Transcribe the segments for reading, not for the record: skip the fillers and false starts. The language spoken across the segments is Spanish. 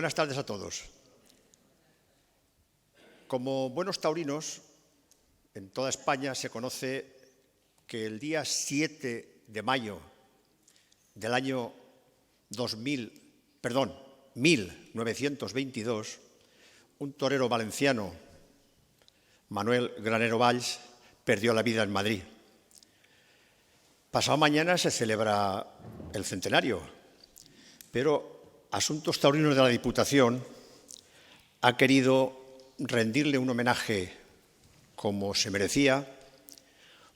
buenas tardes a todos. Como buenos taurinos, en toda España se conoce que el día 7 de mayo del año 1922, un torero valenciano, Manuel Granero Valls, perdió la vida en Madrid. Pasado mañana se celebra el centenario, pero Asuntos Taurinos de la Diputación ha querido rendirle un homenaje como se merecía,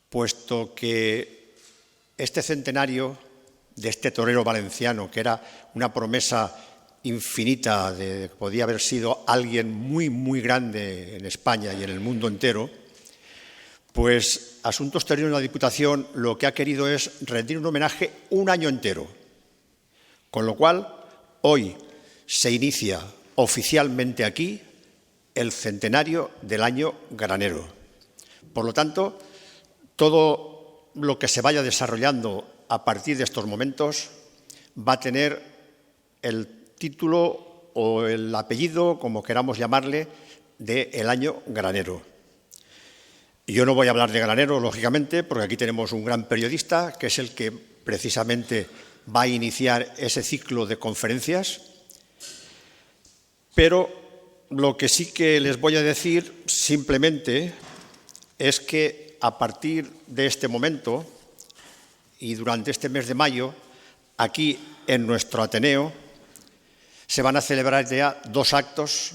puesto que este centenario de este torero valenciano, que era una promesa infinita de que podía haber sido alguien muy, muy grande en España y en el mundo entero, pues Asuntos Taurinos de la Diputación lo que ha querido es rendir un homenaje un año entero, con lo cual hoy se inicia oficialmente aquí el centenario del año granero. Por lo tanto, todo lo que se vaya desarrollando a partir de estos momentos va a tener el título o el apellido, como queramos llamarle, de el año granero. Yo no voy a hablar de granero, lógicamente, porque aquí tenemos un gran periodista, que es el que precisamente va a iniciar ese ciclo de conferencias, pero lo que sí que les voy a decir simplemente es que a partir de este momento y durante este mes de mayo, aquí en nuestro Ateneo, se van a celebrar ya dos actos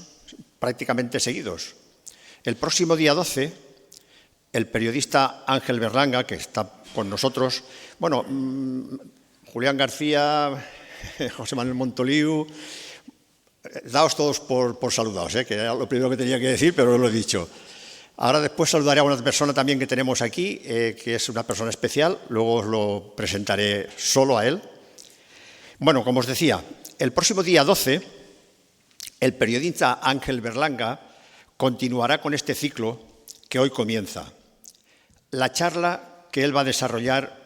prácticamente seguidos. El próximo día 12, el periodista Ángel Berlanga, que está con nosotros, Julián García, José Manuel Montoliu, daos todos por saludados, que era lo primero que tenía que decir, pero lo he dicho. Ahora después saludaré a una persona también que tenemos aquí, que es una persona especial, luego os lo presentaré solo a él. Bueno, como os decía, el próximo día 12, el periodista Ángel Berlanga continuará con este ciclo que hoy comienza. La charla que él va a desarrollar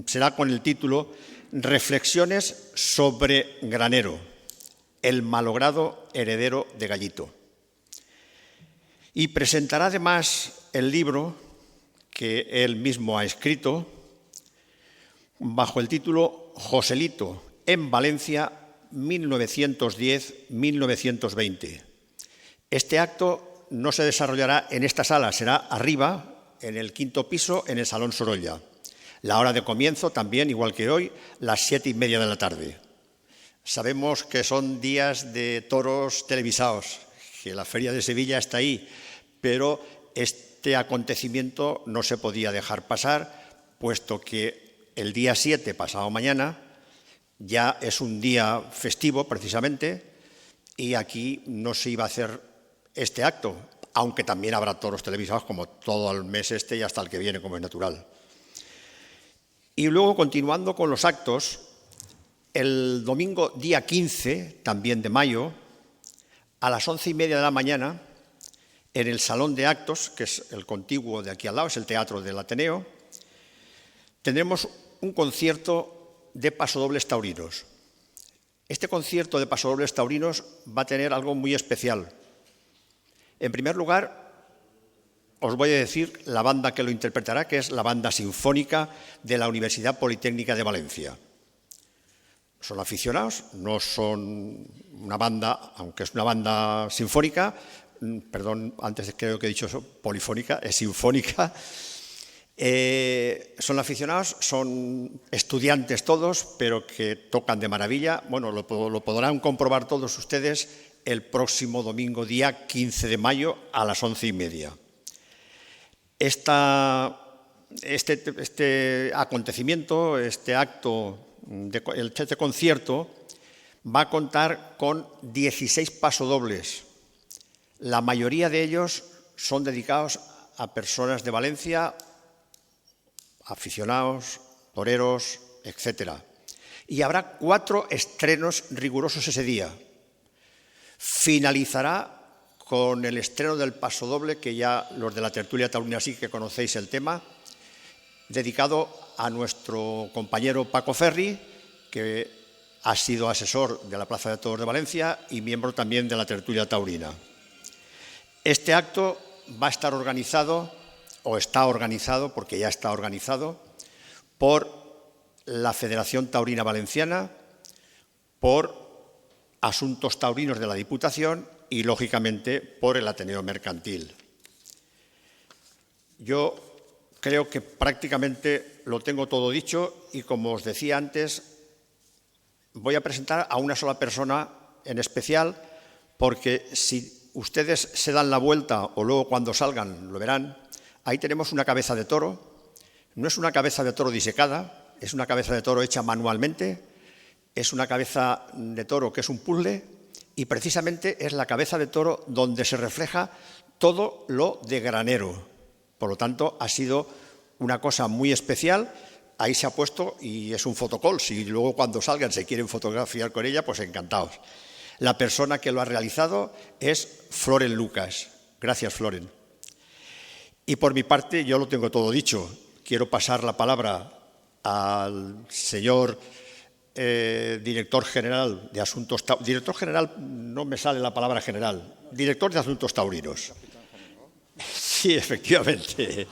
será con el título Reflexiones sobre Granero, el malogrado heredero de Gallito. Y presentará además el libro que él mismo ha escrito bajo el título Joselito en Valencia 1910-1920. Este acto no se desarrollará en esta sala, será arriba, en el quinto piso, en el Salón Sorolla. La hora de comienzo también, igual que hoy, las 7:30 de la tarde. Sabemos que son días de toros televisados, que la Feria de Sevilla está ahí, pero este acontecimiento no se podía dejar pasar, puesto que el día 7, pasado mañana, ya es un día festivo precisamente, y aquí no se iba a hacer este acto, aunque también habrá toros televisados como todo el mes este y hasta el que viene, como es natural. Y luego, continuando con los actos, el domingo día 15, también de mayo, a las 11:30 de la mañana, en el Salón de Actos, que es el contiguo de aquí al lado, es el Teatro del Ateneo, tendremos un concierto de pasodobles taurinos. Este concierto de pasodobles taurinos va a tener algo muy especial. En primer lugar, os voy a decir la banda que lo interpretará, que es la Banda Sinfónica de la Universidad Politécnica de Valencia. Son aficionados, no son una banda, aunque es una banda sinfónica, perdón, antes creo que he dicho eso, polifónica, es sinfónica. Son aficionados, son estudiantes todos, pero que tocan de maravilla. Bueno, lo podrán comprobar todos ustedes el próximo domingo, día 15 de mayo, a las 11:30. Este acontecimiento, este acto, este concierto, va a contar con 16 pasodobles. La mayoría de ellos son dedicados a personas de Valencia, aficionados, toreros, etc. Y habrá 4 estrenos rigurosos ese día. Finalizará con el estreno del pasodoble, que ya los de la tertulia taurina sí que conocéis el tema, dedicado a nuestro compañero Paco Ferri, que ha sido asesor de la Plaza de Toros de Valencia y miembro también de la tertulia taurina. Este acto va a estar organizado, o está organizado, porque ya está organizado, por la Federación Taurina Valenciana, por Asuntos Taurinos de la Diputación y, lógicamente, por el Ateneo Mercantil. Yo creo que prácticamente lo tengo todo dicho y, como os decía antes, voy a presentar a una sola persona en especial, porque si ustedes se dan la vuelta o luego cuando salgan lo verán, ahí tenemos una cabeza de toro. No es una cabeza de toro disecada, es una cabeza de toro hecha manualmente, es una cabeza de toro que es un puzzle y precisamente es la cabeza de toro donde se refleja todo lo de Granero. Por lo tanto, ha sido una cosa muy especial. Ahí se ha puesto y es un fotocall. Si luego cuando salgan se quieren fotografiar con ella, pues encantados. La persona que lo ha realizado es Floren Lucas. Gracias, Floren. Y por mi parte, yo lo tengo todo dicho. Quiero pasar la palabra al señor director general de Asuntos Taurinos. Director general, no me sale la palabra general. Director de Asuntos Taurinos. Sí, efectivamente.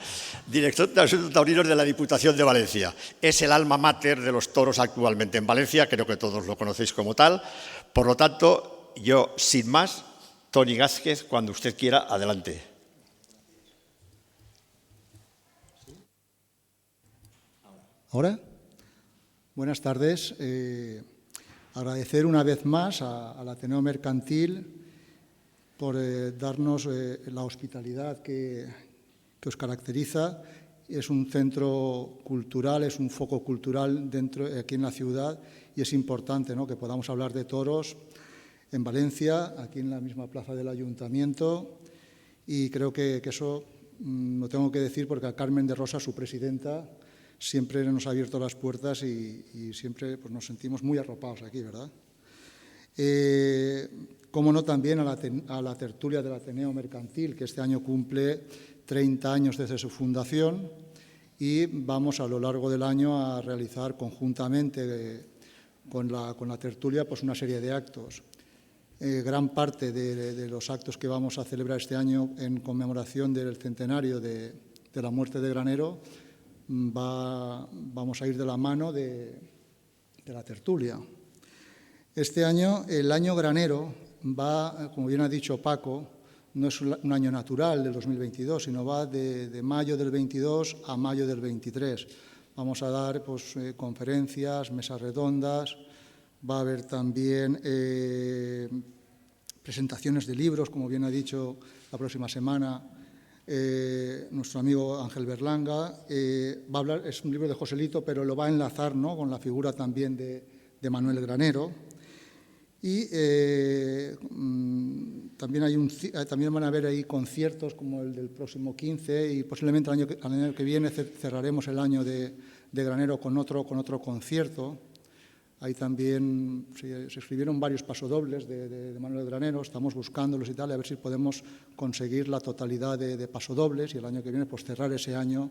Director de Asuntos Taurinos de la Diputación de Valencia. Es el alma mater de los toros actualmente en Valencia, creo que todos lo conocéis como tal. Por lo tanto, yo, sin más, Toni Gázquez, cuando usted quiera, adelante. ¿Ahora? Buenas tardes. Agradecer una vez más al Ateneo Mercantil por darnos la hospitalidad que os caracteriza. Es un centro cultural, es un foco cultural aquí en la ciudad y es importante, ¿no?, que podamos hablar de toros en Valencia, aquí en la misma plaza del Ayuntamiento, y creo que eso lo tengo que decir porque a Carmen de Rosa, su presidenta, siempre nos ha abierto las puertas y siempre pues, nos sentimos muy arropados aquí, ¿verdad? Cómo no, también a la tertulia del Ateneo Mercantil, que este año cumple 30 años desde su fundación, y vamos a lo largo del año a realizar conjuntamente con la tertulia pues, una serie de actos. Gran parte de los actos que vamos a celebrar este año en conmemoración del centenario de la muerte de Granero vamos a ir de la mano de la tertulia. Este año, el año Granero va, como bien ha dicho Paco, no es un año natural del 2022, sino va de mayo del 22 a mayo del 23. Vamos a dar pues, conferencias, mesas redondas, va a haber también presentaciones de libros, como bien ha dicho la próxima semana nuestro amigo Ángel Berlanga. Va a hablar, es un libro de Joselito, pero lo va a enlazar, ¿no?, con la figura también de Manuel Granero. Y también van a haber ahí conciertos como el del próximo 15 y posiblemente al año que viene cerraremos el año de Granero con otro concierto. Ahí también se escribieron varios pasodobles de Manuel Granero, estamos buscándolos y tal, a ver si podemos conseguir la totalidad de pasodobles y el año que viene pues cerrar ese año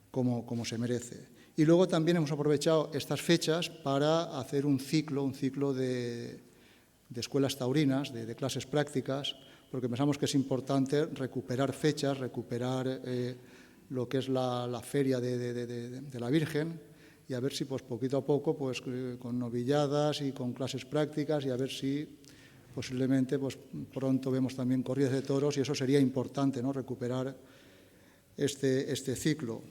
como se merece. Y luego también hemos aprovechado estas fechas para hacer un ciclo de escuelas taurinas, de clases prácticas, porque pensamos que es importante recuperar fechas, recuperar lo que es la feria de la Virgen, y a ver si pues, poquito a poco, pues, con novilladas y con clases prácticas, y a ver si posiblemente pues, pronto vemos también corridas de toros, y eso sería importante, ¿no?, recuperar este ciclo.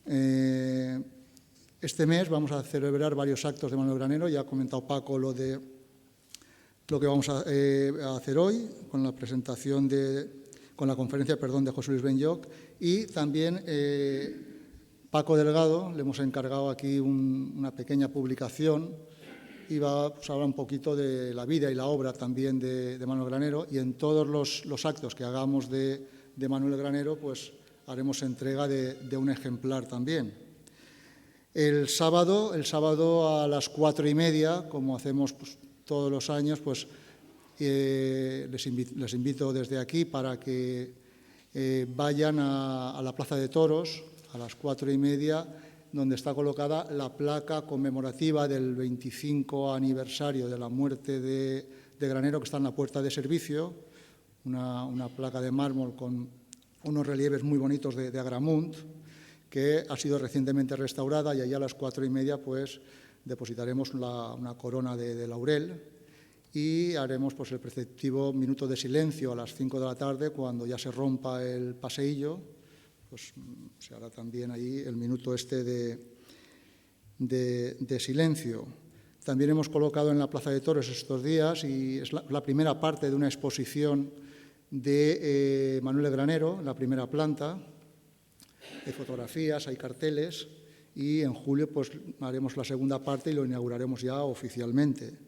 Este mes vamos a celebrar varios actos de Manuel Granero. Ya ha comentado Paco lo que vamos a hacer hoy con la presentación con la conferencia de José Luis Benlloch, y también Paco Delgado le hemos encargado aquí una pequeña publicación y va pues, a hablar un poquito de la vida y la obra también de Manuel Granero, y en todos los actos que hagamos de Manuel Granero pues haremos entrega de un ejemplar también. El sábado a las 4:30, como hacemos pues, todos los años, pues les invito desde aquí para que vayan a la Plaza de Toros a las 4:30. donde está colocada la placa conmemorativa del 25 aniversario de la muerte de Granero, que está en la puerta de servicio, una placa de mármol con unos relieves muy bonitos de Agramunt, que ha sido recientemente restaurada, y allí a las 4:30 pues depositaremos una corona de laurel y haremos pues el preceptivo minuto de silencio a las 5 de la tarde, cuando ya se rompa el paseillo, pues se hará también allí el minuto de silencio. También hemos colocado en la Plaza de Toros estos días, y es la primera parte de una exposición de Manuel Granero, la primera planta. Hay fotografías, hay carteles, y en julio pues haremos la segunda parte y lo inauguraremos ya oficialmente.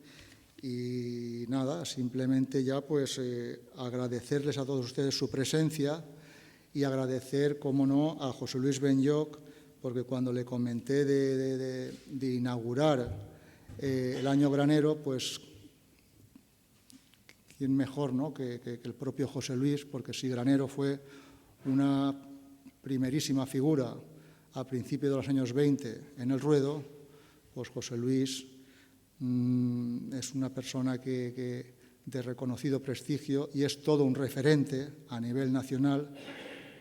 Y nada, simplemente ya pues agradecerles a todos ustedes su presencia y agradecer, cómo no, a José Luis Benlloch, porque cuando le comenté de inaugurar el año Granero, pues quién mejor, ¿no?, que el propio José Luis, porque si Granero fue una primerísima figura a principios de los años 20 en el ruedo, pues José Luis es una persona de reconocido prestigio y es todo un referente a nivel nacional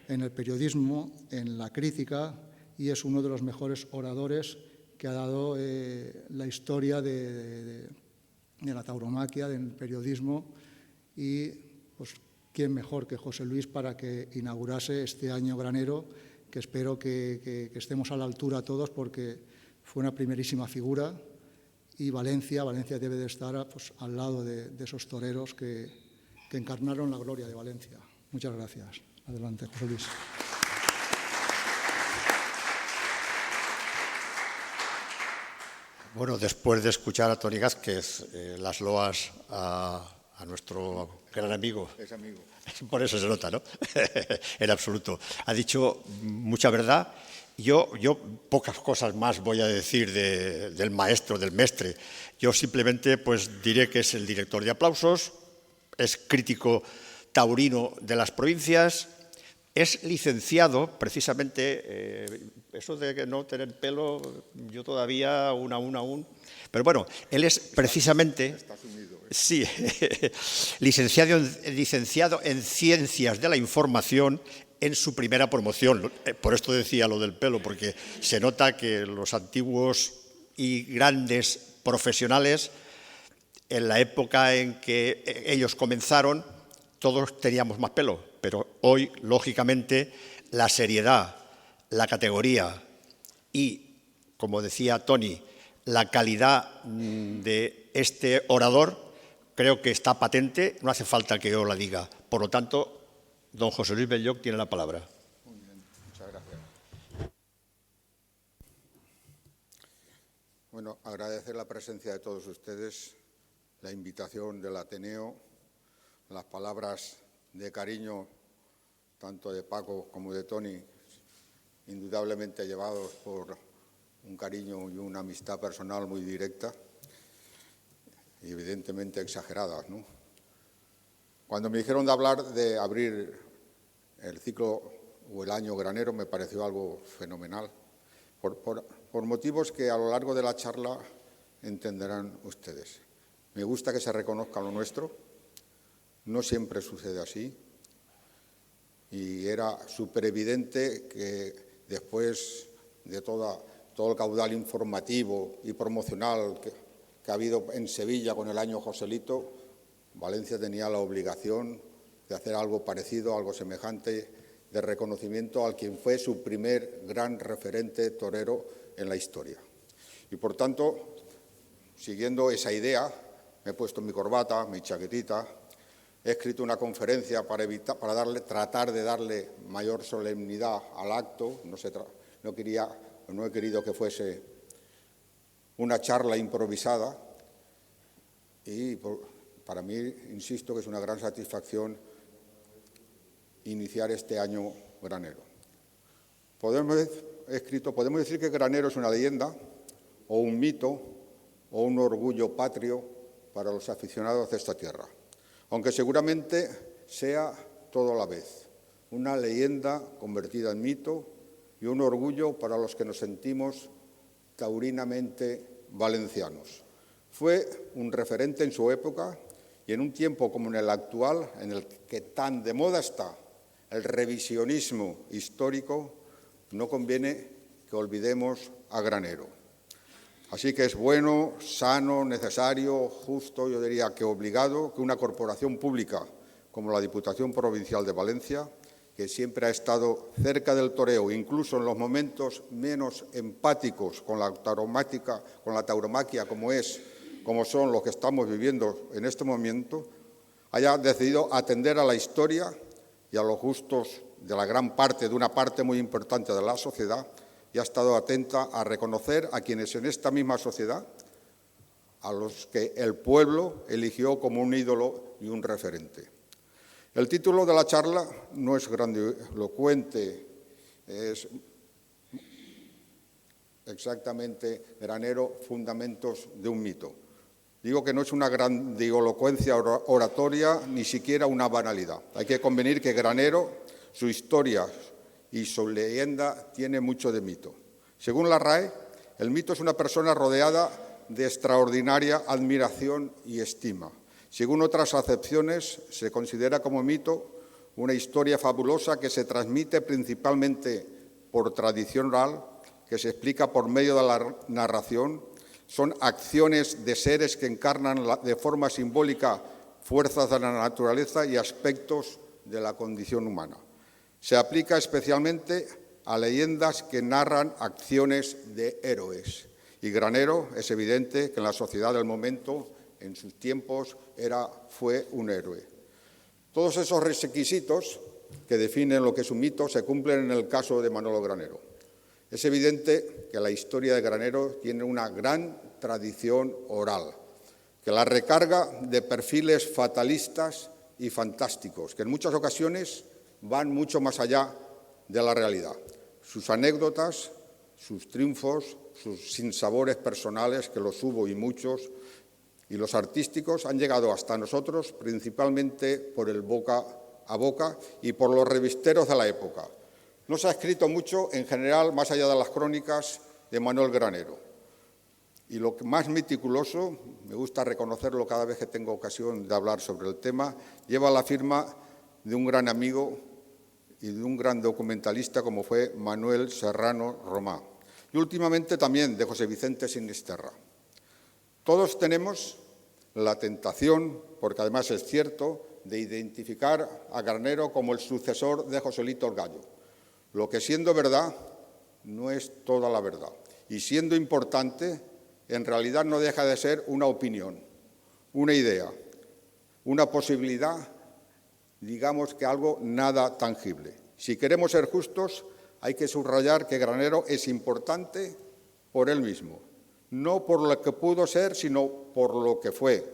en el periodismo, en la crítica, y es uno de los mejores oradores que ha dado la historia de la tauromaquia, del periodismo, y pues quién mejor que José Luis para que inaugurase este año Granero, que espero que estemos a la altura todos, porque fue una primerísima figura, y Valencia debe de estar pues al lado de esos toreros que encarnaron la gloria de Valencia. Muchas gracias. Adelante, José Luis. Bueno, después de escuchar a Toni Gázquez las loas a nuestro gran amigo. Es amigo. Por eso se nota, ¿no? En absoluto. Ha dicho mucha verdad. Yo pocas cosas más voy a decir del maestro, del mestre. Yo simplemente pues diré que es el director de Aplausos, es crítico taurino de las provincias, es licenciado, precisamente, eso de no tener pelo, yo todavía aún. Pero bueno, él es precisamente... Está sumido, ¿eh? Sí, licenciado en Ciencias de la Información en su primera promoción. Por esto decía lo del pelo, porque se nota que los antiguos y grandes profesionales, en la época en que ellos comenzaron, todos teníamos más pelo, pero hoy, lógicamente, la seriedad, la categoría y, como decía Toni, la calidad de este orador, creo que está patente, no hace falta que yo la diga. Por lo tanto, don José Luis Benlloch tiene la palabra. Muy bien, muchas gracias. Bueno, agradecer la presencia de todos ustedes, la invitación del Ateneo, las palabras de cariño tanto de Paco como de Toni, indudablemente llevados por un cariño y una amistad personal muy directa y evidentemente exageradas, ¿no? Cuando me dijeron de hablar de abrir el ciclo o el año Granero, me pareció algo fenomenal, por motivos que a lo largo de la charla entenderán ustedes. Me gusta que se reconozca lo nuestro, no siempre sucede así, y era súper evidente que después de todo el caudal informativo y promocional que ha habido en Sevilla con el año Joselito, Valencia tenía la obligación de hacer algo parecido, algo semejante, de reconocimiento al quien fue su primer gran referente torero en la historia. Y por tanto, siguiendo esa idea, me he puesto mi corbata, mi chaquetita, he escrito una conferencia para tratar de darle mayor solemnidad al acto. No he querido que fuese una charla improvisada y para mí, insisto, que es una gran satisfacción iniciar este año Granero. Podemos decir que Granero es una leyenda o un mito o un orgullo patrio para los aficionados de esta tierra, aunque seguramente sea todo a la vez, una leyenda convertida en mito y un orgullo para los que nos sentimos taurinamente valencianos. Fue un referente en su época y en un tiempo como en el actual, en el que tan de moda está el revisionismo histórico, no conviene que olvidemos a Granero. Así que es bueno, sano, necesario, justo, yo diría que obligado, que una corporación pública como la Diputación Provincial de Valencia, que siempre ha estado cerca del toreo, incluso en los momentos menos empáticos con la tauromaquia como son los que estamos viviendo en este momento, haya decidido atender a la historia y a los gustos de una parte muy importante de la sociedad, y ha estado atenta a reconocer a quienes en esta misma sociedad, a los que el pueblo eligió como un ídolo y un referente. El título de la charla no es grandilocuente, es exactamente Granero, fundamentos de un mito. Digo que no es una grandilocuencia oratoria, ni siquiera una banalidad. Hay que convenir que Granero, su historia y su leyenda tiene mucho de mito. Según la RAE, el mito es una persona rodeada de extraordinaria admiración y estima. Según otras acepciones, se considera como mito una historia fabulosa que se transmite principalmente por tradición oral, que se explica por medio de la narración. Son acciones de seres que encarnan de forma simbólica fuerzas de la naturaleza y aspectos de la condición humana. Se aplica especialmente a leyendas que narran acciones de héroes. Y Granero es evidente que en la sociedad del momento, en sus tiempos, fue un héroe. Todos esos requisitos que definen lo que es un mito se cumplen en el caso de Manolo Granero. Es evidente que la historia de Granero tiene una gran tradición oral, que la recarga de perfiles fatalistas y fantásticos, que en muchas ocasiones van mucho más allá de la realidad. Sus anécdotas, sus triunfos, sus sinsabores personales, que los hubo y muchos, y los artísticos han llegado hasta nosotros principalmente por el boca a boca y por los revisteros de la época. No se ha escrito mucho, en general, más allá de las crónicas de Manuel Granero. Y lo más meticuloso, me gusta reconocerlo cada vez que tengo ocasión de hablar sobre el tema, lleva la firma de un gran amigo y de un gran documentalista como fue Manuel Serrano Romà. Y últimamente también de José Vicente Sinisterra. Todos tenemos la tentación, porque además es cierto, de identificar a Granero como el sucesor de Joselito el Gallo. Lo que siendo verdad no es toda la verdad. Y siendo importante, en realidad no deja de ser una opinión, una idea, una posibilidad, digamos que algo nada tangible. Si queremos ser justos, hay que subrayar que Granero es importante por él mismo. No por lo que pudo ser, sino por lo que fue,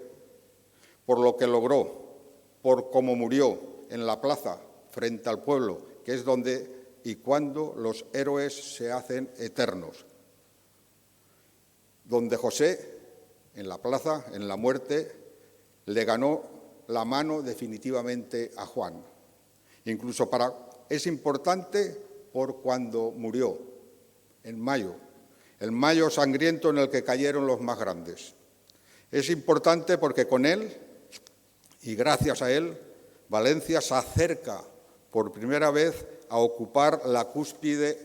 por lo que logró, por cómo murió en la plaza frente al pueblo, que es donde y cuando los héroes se hacen eternos. Donde José, en la plaza, en la muerte, le ganó la mano definitivamente a Juan. Incluso es importante por cuando murió, en mayo. El mayo sangriento en el que cayeron los más grandes. Es importante porque con él, y gracias a él, Valencia se acerca por primera vez a ocupar la cúspide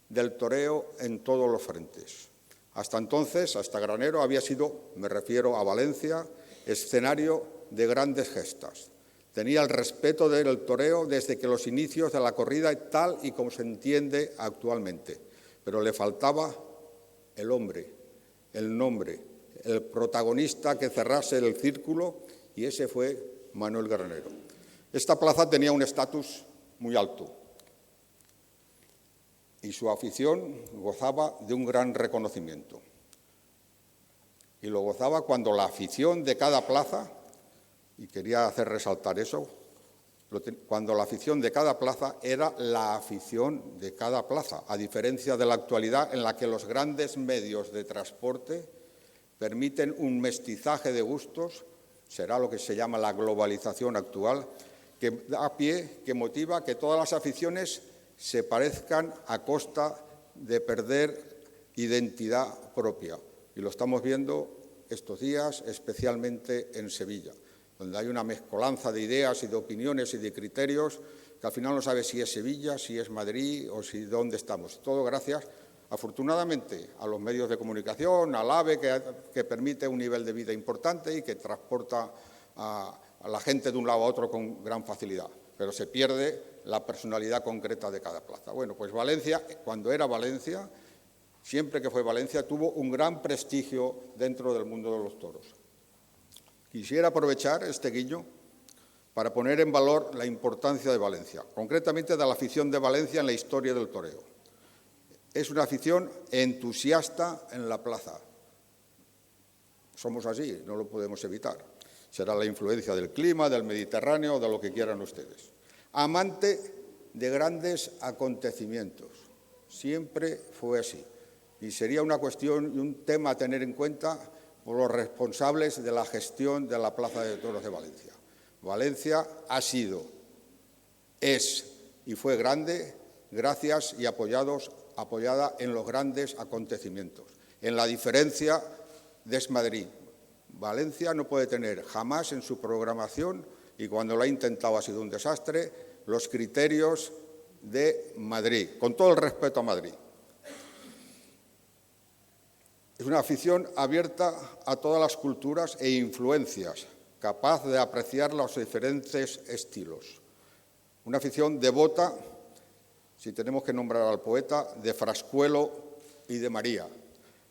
del toreo en todos los frentes. Hasta entonces, hasta Granero, había sido, me refiero a Valencia, escenario de grandes gestas. Tenía el respeto del toreo desde que los inicios de la corrida, tal y como se entiende actualmente. Pero le faltaba el hombre, el nombre, el protagonista que cerrase el círculo, y ese fue Manuel Granero. Esta plaza tenía un estatus muy alto y su afición gozaba de un gran reconocimiento. Y lo gozaba cuando la afición de cada plaza, y quería hacer resaltar eso, cuando la afición de cada plaza era la afición de cada plaza, a diferencia de la actualidad en la que los grandes medios de transporte permiten un mestizaje de gustos, será lo que se llama la globalización actual, que da pie, que motiva que todas las aficiones se parezcan a costa de perder identidad propia. Y lo estamos viendo estos días, especialmente en Sevilla, donde hay una mezcolanza de ideas y de opiniones y de criterios que al final no sabe si es Sevilla, si es Madrid o si dónde estamos. Todo gracias, afortunadamente, a los medios de comunicación, al AVE, que permite un nivel de vida importante y que transporta a la gente de un lado a otro con gran facilidad, pero se pierde la personalidad concreta de cada plaza. Bueno, pues Valencia, cuando era Valencia, siempre que fue Valencia, tuvo un gran prestigio dentro del mundo de los toros. Quisiera aprovechar este guiño para poner en valor la importancia de Valencia, concretamente de la afición de Valencia en la historia del toreo. Es una afición entusiasta en la plaza. Somos así, no lo podemos evitar. Será la influencia del clima, del Mediterráneo, de lo que quieran ustedes. Amante de grandes acontecimientos. Siempre fue así. Y sería una cuestión y un tema a tener en cuenta por los responsables de la gestión de la Plaza de Toros de Valencia. Valencia ha sido, es y fue grande gracias y apoyada en los grandes acontecimientos. En la diferencia de Madrid. Valencia no puede tener jamás en su programación, y cuando lo ha intentado ha sido un desastre, los criterios de Madrid, con todo el respeto a Madrid. Es una afición abierta a todas las culturas e influencias, capaz de apreciar los diferentes estilos. Una afición devota, si tenemos que nombrar al poeta, de Frascuelo y de María.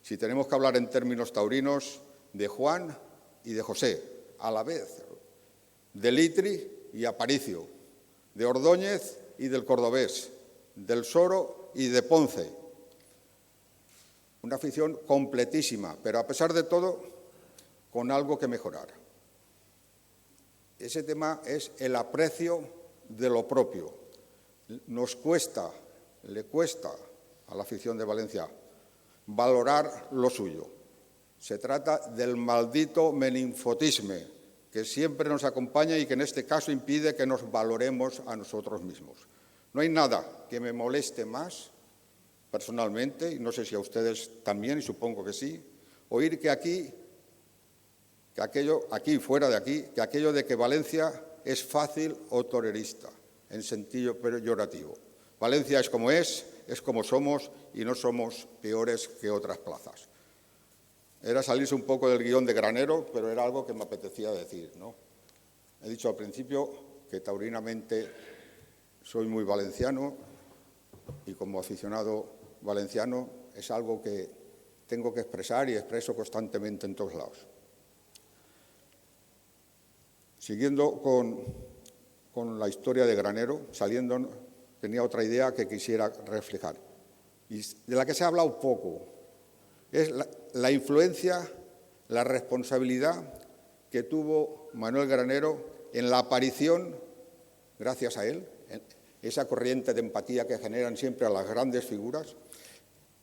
Si tenemos que hablar en términos taurinos, de Juan y de José, a la vez, de Litri y Aparicio, de Ordóñez y del Cordobés, del Soro y de Ponce. Una afición completísima, pero a pesar de todo, con algo que mejorar. Ese tema es el aprecio de lo propio. Nos cuesta, le cuesta a la afición de Valencia valorar lo suyo. Se trata del maldito meninfotisme que siempre nos acompaña y que en este caso impide que nos valoremos a nosotros mismos. No hay nada que me moleste más, personalmente, y no sé si a ustedes también, y supongo que sí, oír que aquí, fuera de aquí, que aquello de que Valencia es fácil o torerista, en sentido peyorativo. Valencia es como somos y no somos peores que otras plazas. Era salirse un poco del guión de Granero, pero era algo que me apetecía decir, ¿no? He dicho al principio que taurinamente soy muy valenciano y como aficionado valenciano es algo que tengo que expresar y expreso constantemente en todos lados. Siguiendo con la historia de Granero, tenía otra idea que quisiera reflejar, y de la que se ha hablado poco. Es la influencia, la responsabilidad que tuvo Manuel Granero en la aparición, gracias a él, esa corriente de empatía que generan siempre a las grandes figuras,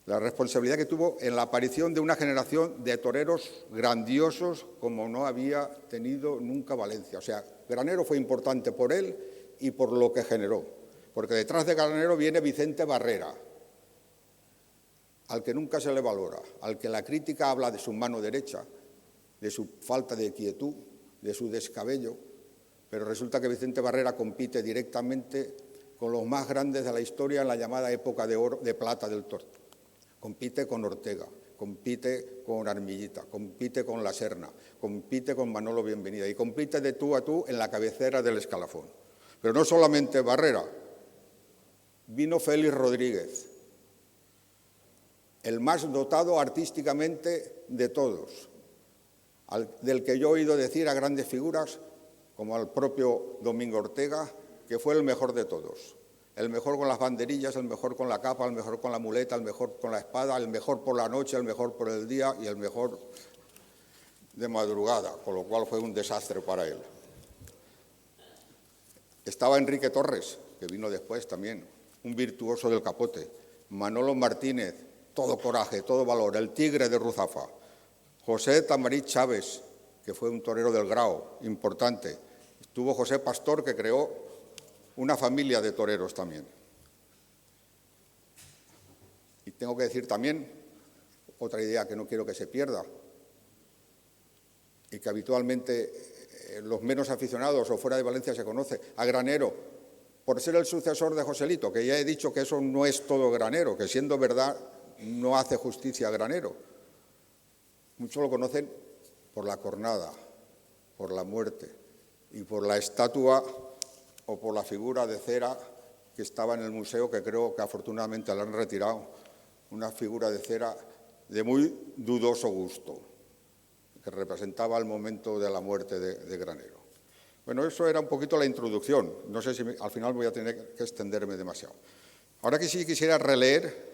la responsabilidad que tuvo en la aparición de una generación de toreros grandiosos como no había tenido nunca Valencia. O sea, Granero fue importante por él y por lo que generó, porque detrás de Granero viene Vicente Barrera, al que nunca se le valora, al que la crítica habla de su mano derecha, de su falta de quietud, de su descabello, pero resulta que Vicente Barrera compite directamente con los más grandes de la historia en la llamada época de oro, de plata del toro. Compite con Ortega, compite con Armillita, compite con La Serna, compite con Manolo Bienvenida y compite de tú a tú en la cabecera del escalafón. Pero no solamente Barrera, vino Félix Rodríguez, el más dotado artísticamente de todos, del que yo he oído decir a grandes figuras, como al propio Domingo Ortega, que fue el mejor de todos. El mejor con las banderillas, el mejor con la capa, el mejor con la muleta, el mejor con la espada, el mejor por la noche, el mejor por el día y el mejor de madrugada, con lo cual fue un desastre para él. Estaba Enrique Torres, que vino después también, un virtuoso del capote. Manolo Martínez, todo coraje, todo valor, el tigre de Ruzafa. José Tamarit Chávez, que fue un torero del Grao, importante. Estuvo José Pastor, que creó una familia de toreros también. tengo que decir también otra idea que no quiero que se pierda y que habitualmente los menos aficionados o fuera de Valencia se conoce, a Granero, por ser el sucesor de Joselito, que ya he dicho que eso no es todo Granero, que siendo verdad no hace justicia a Granero. Muchos lo conocen por la cornada, por la muerte y por la estatua o por la figura de cera que estaba en el museo, que creo que afortunadamente la han retirado, una figura de cera de muy dudoso gusto, que representaba el momento de la muerte de Granero. Bueno, eso era un poquito la introducción. No sé si al final voy a tener que extenderme demasiado. Ahora que sí quisiera releer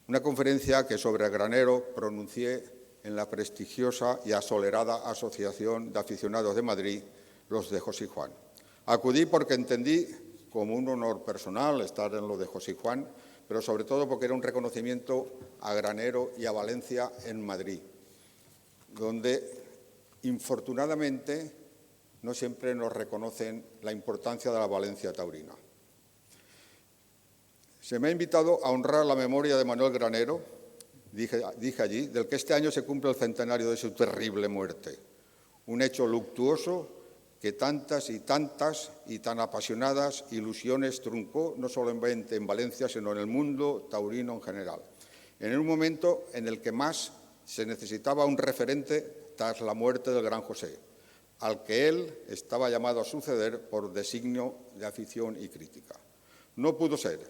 una conferencia que sobre Granero pronuncié en la prestigiosa y asolerada Asociación de Aficionados de Madrid, los de José y Juan. Acudí porque entendí como un honor personal estar en lo de José y Juan, pero sobre todo porque era un reconocimiento a Granero y a Valencia en Madrid, donde, infortunadamente, no siempre nos reconocen la importancia de la Valencia taurina. Se me ha invitado a honrar la memoria de Manuel Granero, dije allí, del que este año se cumple el centenario de su terrible muerte. Un hecho luctuoso que tantas y tan apasionadas ilusiones truncó, no solamente en Valencia, sino en el mundo taurino en general. En un momento en el que más se necesitaba un referente tras la muerte del gran José, al que él estaba llamado a suceder por designio de afición y crítica. No pudo ser.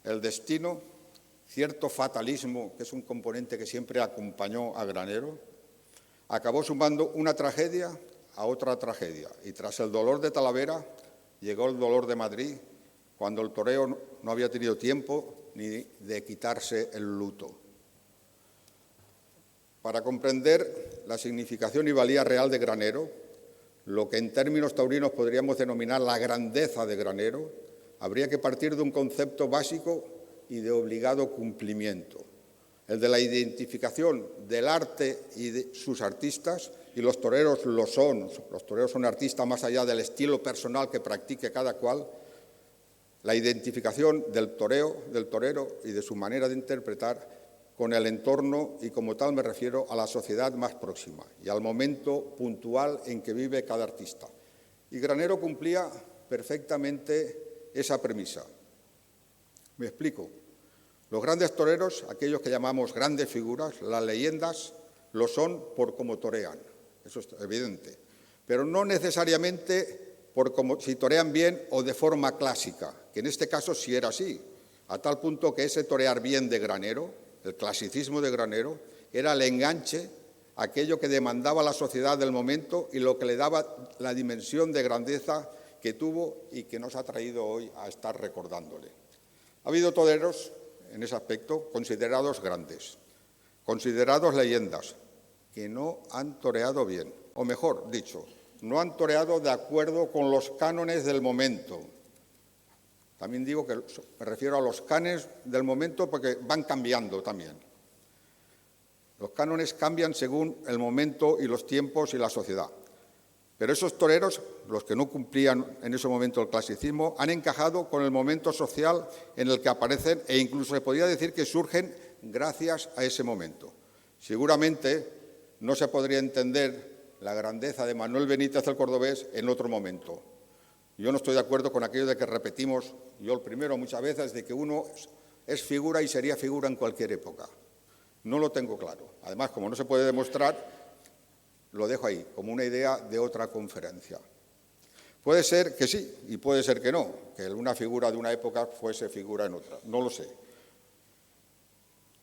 El destino, cierto fatalismo, que es un componente que siempre acompañó a Granero, acabó sumando una tragedia a otra tragedia. Y tras el dolor de Talavera, llegó el dolor de Madrid, cuando el toreo no había tenido tiempo ni de quitarse el luto. Para comprender la significación y valía real de Granero, lo que en términos taurinos podríamos denominar la grandeza de Granero, habría que partir de un concepto básico y de obligado cumplimiento, el de la identificación del arte y de sus artistas, y los toreros lo son. Los toreros son artistas más allá del estilo personal que practique cada cual, la identificación del torero y de su manera de interpretar con el entorno, y como tal me refiero a la sociedad más próxima y al momento puntual en que vive cada artista. Y Granero cumplía perfectamente esa premisa. Me explico. Los grandes toreros, aquellos que llamamos grandes figuras, las leyendas, lo son por cómo torean, eso es evidente, pero no necesariamente por cómo, si torean bien o de forma clásica, que en este caso sí era así, a tal punto que ese torear bien de Granero, el clasicismo de Granero, era el enganche, aquello que demandaba la sociedad del momento y lo que le daba la dimensión de grandeza que tuvo y que nos ha traído hoy a estar recordándole. Ha habido toreros, en ese aspecto, considerados grandes, considerados leyendas, que no han toreado bien, o mejor dicho, no han toreado de acuerdo con los cánones del momento. También digo que me refiero a los cánones del momento porque van cambiando también. Los cánones cambian según el momento y los tiempos y la sociedad. Pero esos toreros, los que no cumplían en ese momento el clasicismo, han encajado con el momento social en el que aparecen e incluso se podría decir que surgen gracias a ese momento. Seguramente no se podría entender la grandeza de Manuel Benítez el Cordobés en otro momento. Yo no estoy de acuerdo con aquello de que repetimos, yo el primero muchas veces, de que uno es figura y sería figura en cualquier época. No lo tengo claro. Además, como no se puede demostrar, lo dejo ahí, como una idea de otra conferencia. Puede ser que sí y puede ser que no, que una figura de una época fuese figura en otra. No lo sé.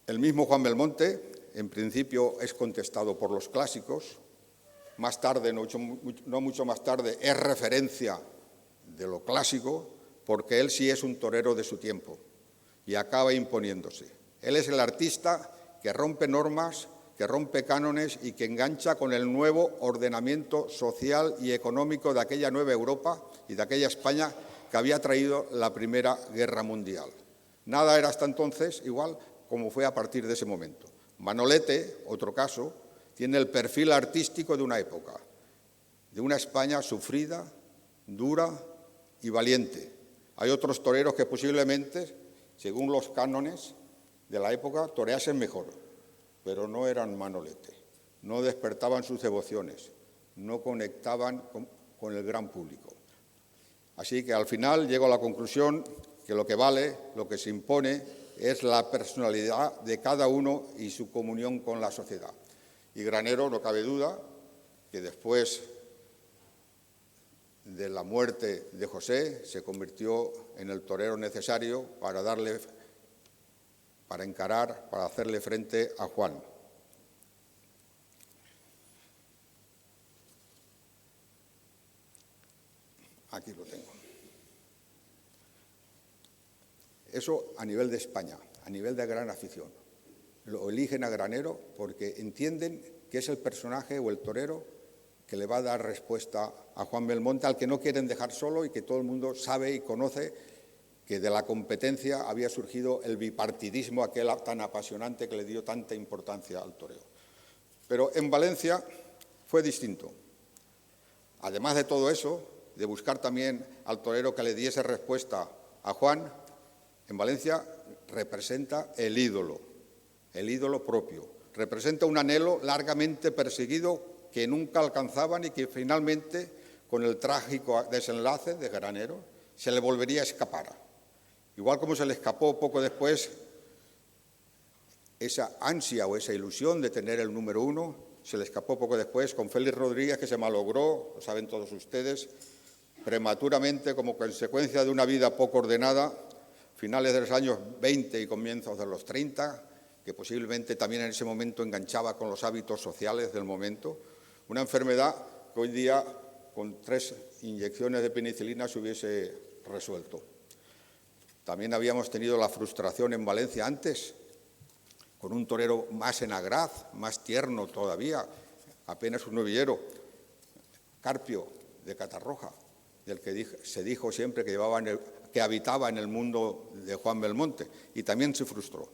El mismo Juan Belmonte, en principio, es contestado por los clásicos. Más tarde, no mucho más tarde, es referencia de lo clásico, porque él sí es un torero de su tiempo y acaba imponiéndose. Él es el artista que rompe normas, que rompe cánones y que engancha con el nuevo ordenamiento social y económico de aquella nueva Europa y de aquella España que había traído la Primera Guerra Mundial. Nada era hasta entonces igual como fue a partir de ese momento. Manolete, otro caso, tiene el perfil artístico de una época, de una España sufrida, dura y valiente. Hay otros toreros que posiblemente, según los cánones de la época toreasen mejor, pero no eran Manolete, no despertaban sus devociones, no conectaban con el gran público. Así que al final llego a la conclusión que lo que vale, lo que se impone, es la personalidad de cada uno y su comunión con la sociedad. Y Granero, no cabe duda, que después de la muerte de José se convirtió en el torero necesario para hacerle frente a Juan. Aquí lo tengo. Eso a nivel de España, a nivel de gran afición. Lo eligen a Granero porque entienden que es el personaje o el torero que le va a dar respuesta a Juan Belmonte, al que no quieren dejar solo y que todo el mundo sabe y conoce que de la competencia había surgido el bipartidismo, aquel tan apasionante que le dio tanta importancia al toreo. Pero en Valencia fue distinto. Además de todo eso, de buscar también al torero que le diese respuesta a Juan, en Valencia representa el ídolo propio. Representa un anhelo largamente perseguido que nunca alcanzaban y que finalmente, con el trágico desenlace de Granero, se le volvería a escapar. Igual como se le escapó poco después esa ansia o esa ilusión de tener el número 1, se le escapó poco después con Félix Rodríguez, que se malogró, lo saben todos ustedes, prematuramente como consecuencia de una vida poco ordenada, finales de los años 20 y comienzos de los 30, que posiblemente también en ese momento enganchaba con los hábitos sociales del momento, una enfermedad que hoy día con 3 inyecciones de penicilina se hubiese resuelto. También habíamos tenido la frustración en Valencia antes, con un torero más en agraz, más tierno todavía, apenas un novillero, Carpio de Catarroja, del que se dijo siempre que habitaba en el mundo de Juan Belmonte, y también se frustró.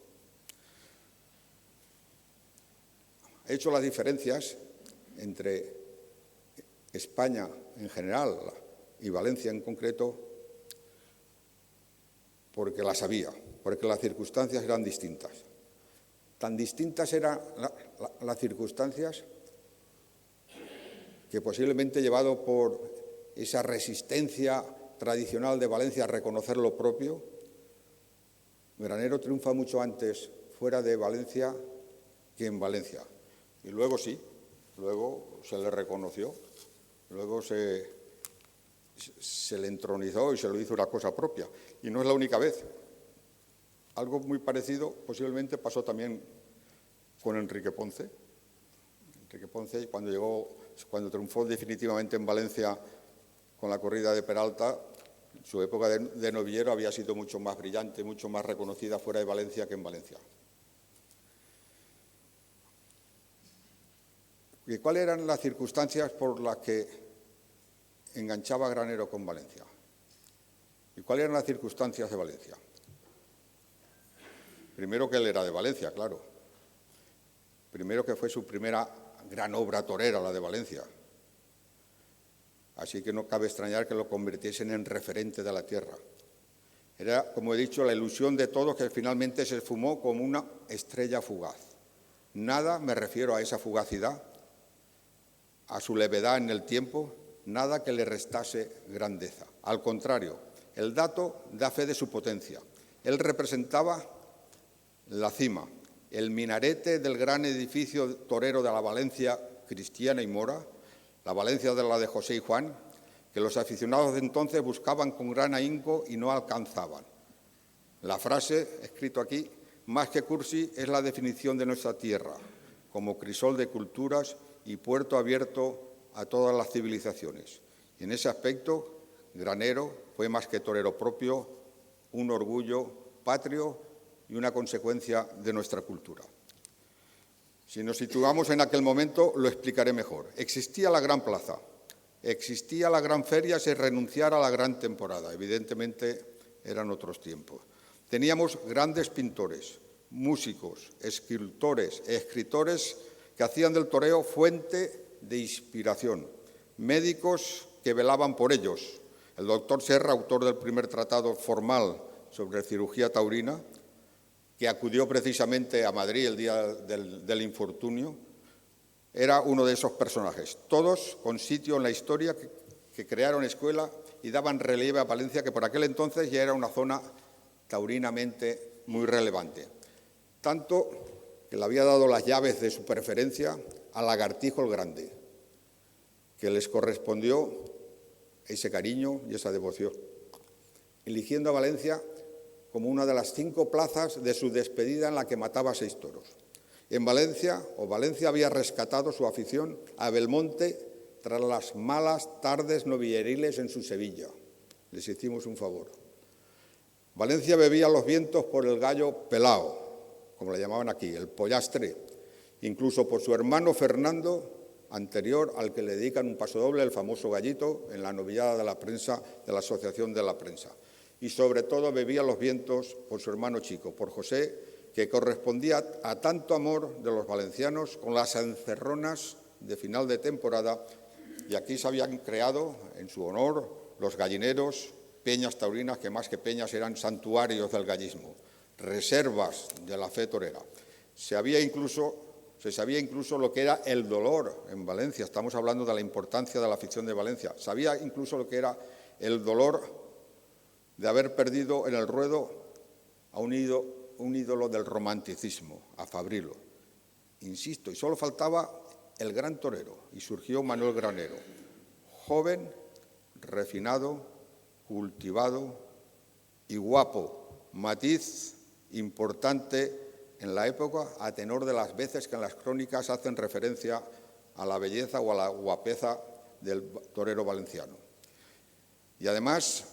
He hecho las diferencias entre España en general y Valencia en concreto porque las había, porque las circunstancias eran distintas. Tan distintas eran las circunstancias que posiblemente llevado por esa resistencia tradicional de Valencia a reconocer lo propio, Granero triunfa mucho antes fuera de Valencia que en Valencia. Y luego sí, luego se le reconoció, luego se le entronizó y se lo hizo una cosa propia. Y no es la única vez. Algo muy parecido posiblemente pasó también con Enrique Ponce. Enrique Ponce, cuando triunfó definitivamente en Valencia con la corrida de Peralta, su época de novillero había sido mucho más brillante, mucho más reconocida fuera de Valencia que en Valencia. ¿Y cuáles eran las circunstancias por las que enganchaba Granero con Valencia? ¿Y cuáles eran las circunstancias de Valencia? Primero que él era de Valencia, claro. Primero que fue su primera gran obra torera, la de Valencia. Así que no cabe extrañar que lo convirtiesen en referente de la tierra. Era, como he dicho, la ilusión de todos que finalmente se esfumó como una estrella fugaz. Nada, me refiero a esa fugacidad, a su levedad en el tiempo, nada que le restase grandeza. Al contrario, el dato da fe de su potencia. Él representaba la cima, el minarete del gran edificio torero de la Valencia cristiana y mora, la Valencia de la de José y Juan, que los aficionados de entonces buscaban con gran ahínco y no alcanzaban. La frase, escrito aquí, más que cursi, es la definición de nuestra tierra, como crisol de culturas y puerto abierto a todas las civilizaciones. Y en ese aspecto, Granero fue más que torero propio, un orgullo patrio y una consecuencia de nuestra cultura. Si nos situamos en aquel momento, lo explicaré mejor. Existía la gran plaza, existía la gran feria sin renunciar a la gran temporada. Evidentemente, eran otros tiempos. Teníamos grandes pintores, músicos, escultores, escritores que hacían del toreo fuente de inspiración, médicos que velaban por ellos. El doctor Serra, autor del primer tratado formal sobre cirugía taurina, que acudió precisamente a Madrid el día del infortunio, era uno de esos personajes, todos con sitio en la historia que crearon escuela y daban relieve a Valencia, que por aquel entonces ya era una zona taurinamente muy relevante. Tanto que le había dado las llaves de su preferencia a Lagartijo el Grande, que les correspondió ese cariño y esa devoción, eligiendo a Valencia como una de las 5 plazas de su despedida en la que mataba 6 toros. En Valencia había rescatado su afición a Belmonte tras las malas tardes novilleriles en su Sevilla. Les hicimos un favor. Valencia bebía los vientos por el gallo pelao, como le llamaban aquí, el pollastre, incluso por su hermano Fernando, anterior al que le dedican un pasodoble, el famoso gallito, en la novillada de la prensa de la Asociación de la Prensa. Y sobre todo bebía los vientos por su hermano chico, por José, que correspondía a tanto amor de los valencianos con las encerronas de final de temporada, y aquí se habían creado en su honor los gallineros, peñas taurinas que más que peñas eran santuarios del gallismo, reservas de la fe torera. Se sabía incluso lo que era el dolor en Valencia, estamos hablando de la importancia de la afición de Valencia, sabía incluso lo que era el dolor de haber perdido en el ruedo a un ídolo del romanticismo, a Fabrilo. Insisto, y solo faltaba el gran torero, y surgió Manuel Granero, joven, refinado, cultivado y guapo, matiz importante en la época, a tenor de las veces que en las crónicas hacen referencia a la belleza o a la guapeza del torero valenciano. Y además,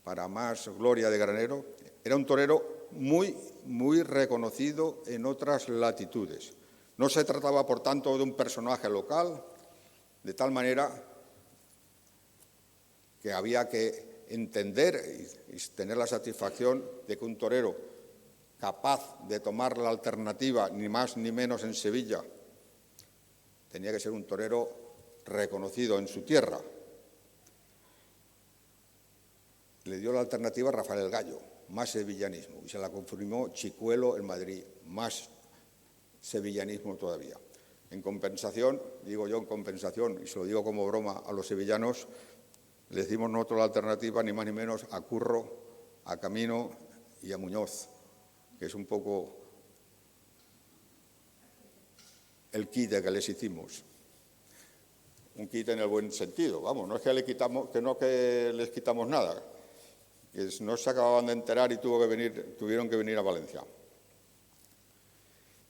para más gloria de Granero, era un torero muy, muy reconocido en otras latitudes. No se trataba, por tanto, de un personaje local, de tal manera que había que entender y tener la satisfacción de que un torero capaz de tomar la alternativa, ni más ni menos en Sevilla, tenía que ser un torero reconocido en su tierra. Le dio la alternativa a Rafael el Gallo, más sevillanismo, y se la confirmó Chicuelo en Madrid, más sevillanismo todavía. En compensación, digo yo en compensación, y se lo digo como broma a los sevillanos, le decimos nosotros la alternativa ni más ni menos a Curro, a Camino y a Muñoz, que es un poco el quite que les hicimos. Un quite en el buen sentido, vamos, no es que les quitamos nada, que no se acababan de enterar y tuvieron que venir a Valencia.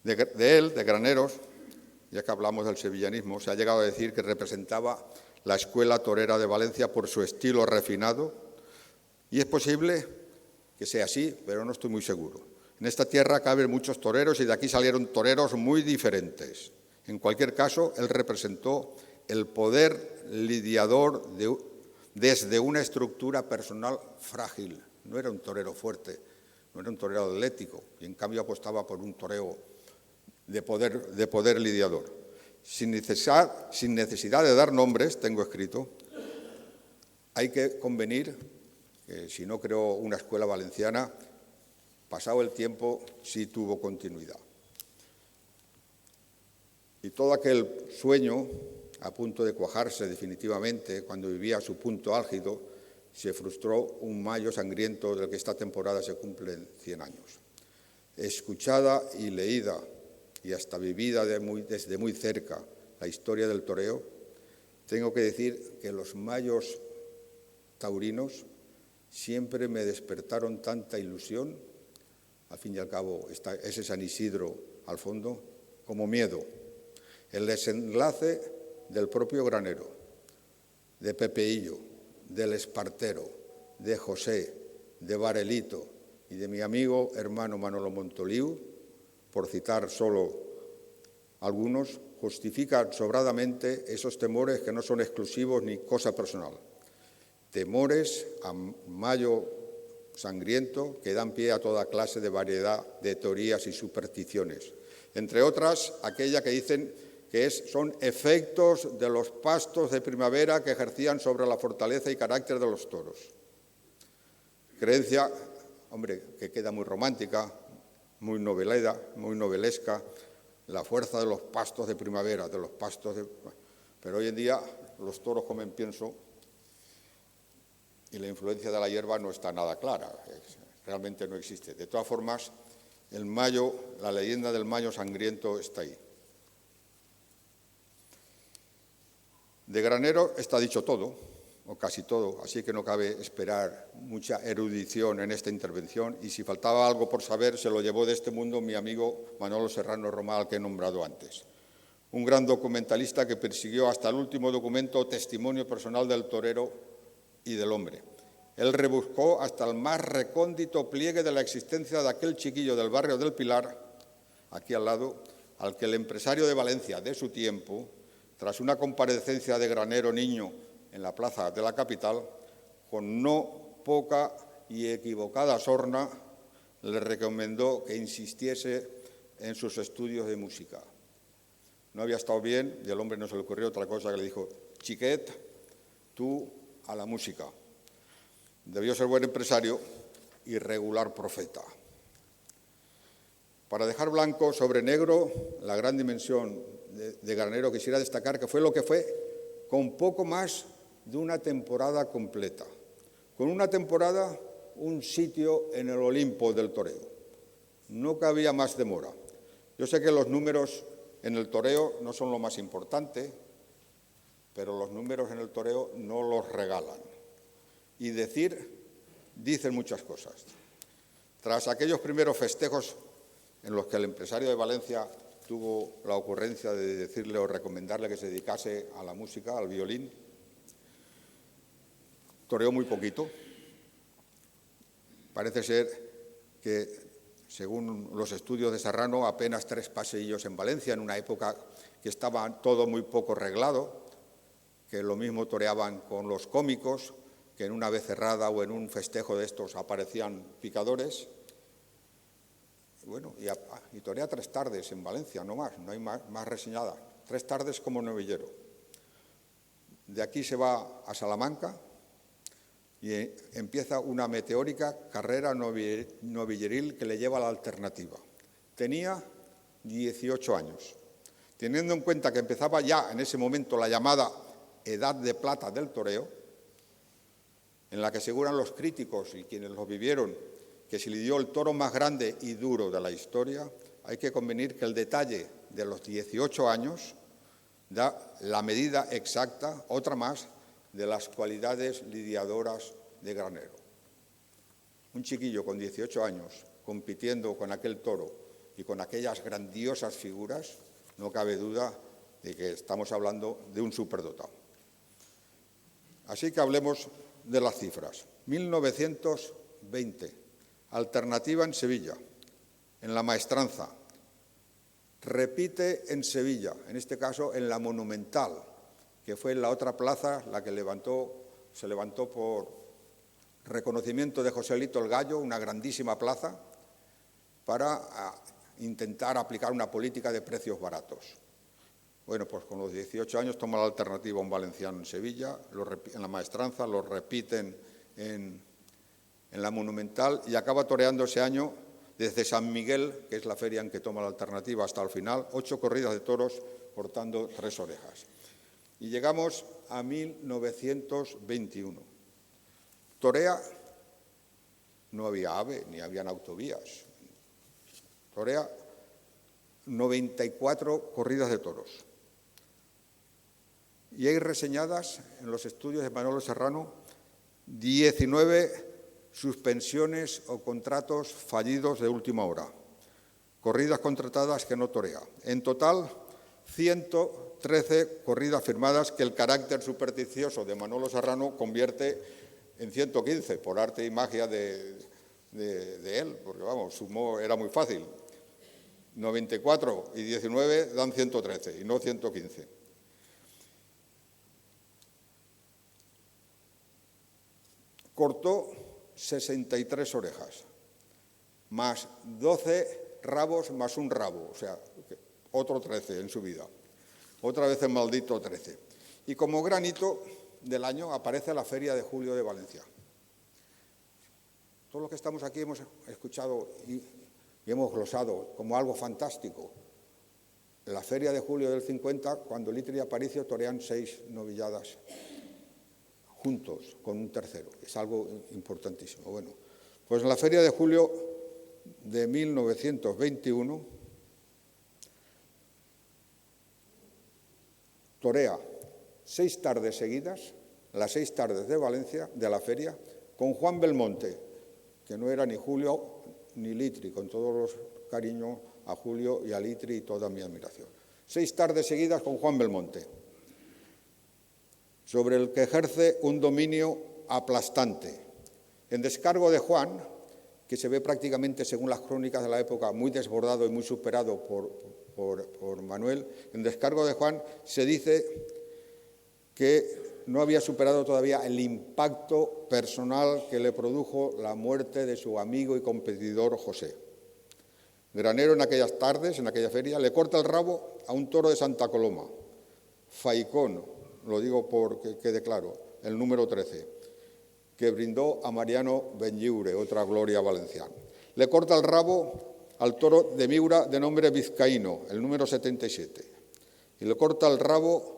De él, de Graneros, ya que hablamos del sevillanismo, se ha llegado a decir que representaba la escuela torera de Valencia por su estilo refinado, y es posible que sea así, pero no estoy muy seguro. En esta tierra caben muchos toreros y de aquí salieron toreros muy diferentes. En cualquier caso, él representó el poder lidiador desde una estructura personal frágil. No era un torero fuerte, no era un torero atlético, y en cambio apostaba por un toreo de poder lidiador. Sin necesidad de dar nombres, tengo escrito, hay que convenir que si no creó una escuela valenciana, pasado el tiempo sí tuvo continuidad. Y todo aquel sueño, a punto de cuajarse definitivamente, cuando vivía su punto álgido, se frustró un mayo sangriento del que esta temporada se cumplen 100 años. Escuchada y leída y hasta vivida desde muy cerca la historia del toreo, tengo que decir que los mayos taurinos siempre me despertaron tanta ilusión, al fin y al cabo está ese San Isidro al fondo, como miedo. El desenlace del propio Granero, de Pepeillo, del Espartero, de José, de Varelito y de mi amigo hermano Manolo Montoliu, por citar solo algunos, justifican sobradamente esos temores que no son exclusivos ni cosa personal. Temores a mayo sangriento que dan pie a toda clase de variedad de teorías y supersticiones. Entre otras, aquella que dicen que son efectos de los pastos de primavera que ejercían sobre la fortaleza y carácter de los toros. Creencia, hombre, que queda muy romántica, muy novelesca, la fuerza de los pastos de primavera, Pero hoy en día los toros comen pienso y la influencia de la hierba no está nada clara, realmente no existe. De todas formas, la leyenda del Mayo Sangriento está ahí. De Granero está dicho todo, o casi todo, así que no cabe esperar mucha erudición en esta intervención, y si faltaba algo por saber, se lo llevó de este mundo mi amigo Manolo Serrano Romà, al que he nombrado antes. Un gran documentalista que persiguió hasta el último documento testimonio personal del torero y del hombre. Él rebuscó hasta el más recóndito pliegue de la existencia de aquel chiquillo del barrio del Pilar, aquí al lado, al que el empresario de Valencia de su tiempo, tras una comparecencia de Granero niño en la plaza de la capital, con no poca y equivocada sorna, le recomendó que insistiese en sus estudios de música. No había estado bien y al hombre no se le ocurrió otra cosa que le dijo: chiquet, tú a la música. Debió ser buen empresario y regular profeta. Para dejar blanco sobre negro la gran dimensión de Granero, quisiera destacar que fue lo que fue con poco más de una temporada completa. Con una temporada, un sitio en el Olimpo del toreo. No cabía más demora. Yo sé que los números en el toreo no son lo más importante, pero los números en el toreo no los regalan. Y dicen muchas cosas. Tras aquellos primeros festejos en los que el empresario de Valencia tuvo la ocurrencia de decirle o recomendarle que se dedicase a la música, al violín, toreó muy poquito. Parece ser que, según los estudios de Serrano, apenas 3 paseillos en Valencia, en una época que estaba todo muy poco reglado, que lo mismo toreaban con los cómicos, que en una becerrada o en un festejo de estos aparecían picadores. Bueno, y torea 3 tardes en Valencia, no más, no hay más reseñada. 3 tardes como novillero. De aquí se va a Salamanca y empieza una meteórica carrera novilleril que le lleva a la alternativa. Tenía 18 años. Teniendo en cuenta que empezaba ya en ese momento la llamada Edad de Plata del toreo, en la que aseguran los críticos y quienes lo vivieron que se le dio el toro más grande y duro de la historia, hay que convenir que el detalle de los 18 años da la medida exacta, otra más, de las cualidades lidiadoras de Granero. Un chiquillo con 18 años compitiendo con aquel toro y con aquellas grandiosas figuras, no cabe duda de que estamos hablando de un superdotado. Así que hablemos de las cifras. 1920, alternativa en Sevilla, en la Maestranza. Repite en Sevilla, en este caso en la Monumental, que fue la otra plaza la que se levantó por reconocimiento de Joselito el Gallo, una grandísima plaza, para intentar aplicar una política de precios baratos. Bueno, pues con los 18 años toma la alternativa un valenciano en Sevilla, en la Maestranza, lo repiten en la Monumental y acaba toreando ese año desde San Miguel, que es la feria en que toma la alternativa, hasta el final, 8 corridas de toros cortando 3 orejas. Y llegamos a 1921. Torea, no había AVE ni habían autovías. Torea 94 corridas de toros. Y hay reseñadas en los estudios de Manolo Serrano 19 suspensiones o contratos fallidos de última hora, corridas contratadas que no torea. En total, 113 corridas firmadas que el carácter supersticioso de Manolo Serrano convierte en 115, por arte y magia de él, porque vamos, sumó, era muy fácil. 94 y 19 dan 113 y no 115. Cortó 63 orejas, más 12 rabos más un rabo, o sea, otro 13 en su vida. Otra vez el maldito 13. Y como gran hito del año aparece la Feria de Julio de Valencia. Todos los que estamos aquí hemos escuchado y hemos glosado como algo fantástico. En la feria de julio del 50, cuando Litri y Aparicio torean 6 novilladas juntos con un tercero. Es algo importantísimo. Bueno, pues en la feria de julio de 1921 torea 6 tardes seguidas, las 6 tardes de Valencia, de la feria, con Juan Belmonte, que no era ni Julio ni Litri, con todos los cariños a Julio y a Litri y toda mi admiración. 6 tardes seguidas con Juan Belmonte, sobre el que ejerce un dominio aplastante. En descargo de Juan, que se ve prácticamente, según las crónicas de la época, muy desbordado y muy superado por Manuel, en descargo de Juan se dice que no había superado todavía el impacto personal que le produjo la muerte de su amigo y competidor José. Granero en aquellas tardes, en aquella feria, le corta el rabo a un toro de Santa Coloma, Faicón, lo digo porque quede claro, el número 13, que brindó a Mariano Benlliure, otra gloria valenciana. Le corta el rabo al toro de Miura de nombre Vizcaíno, el número 77, y le corta el rabo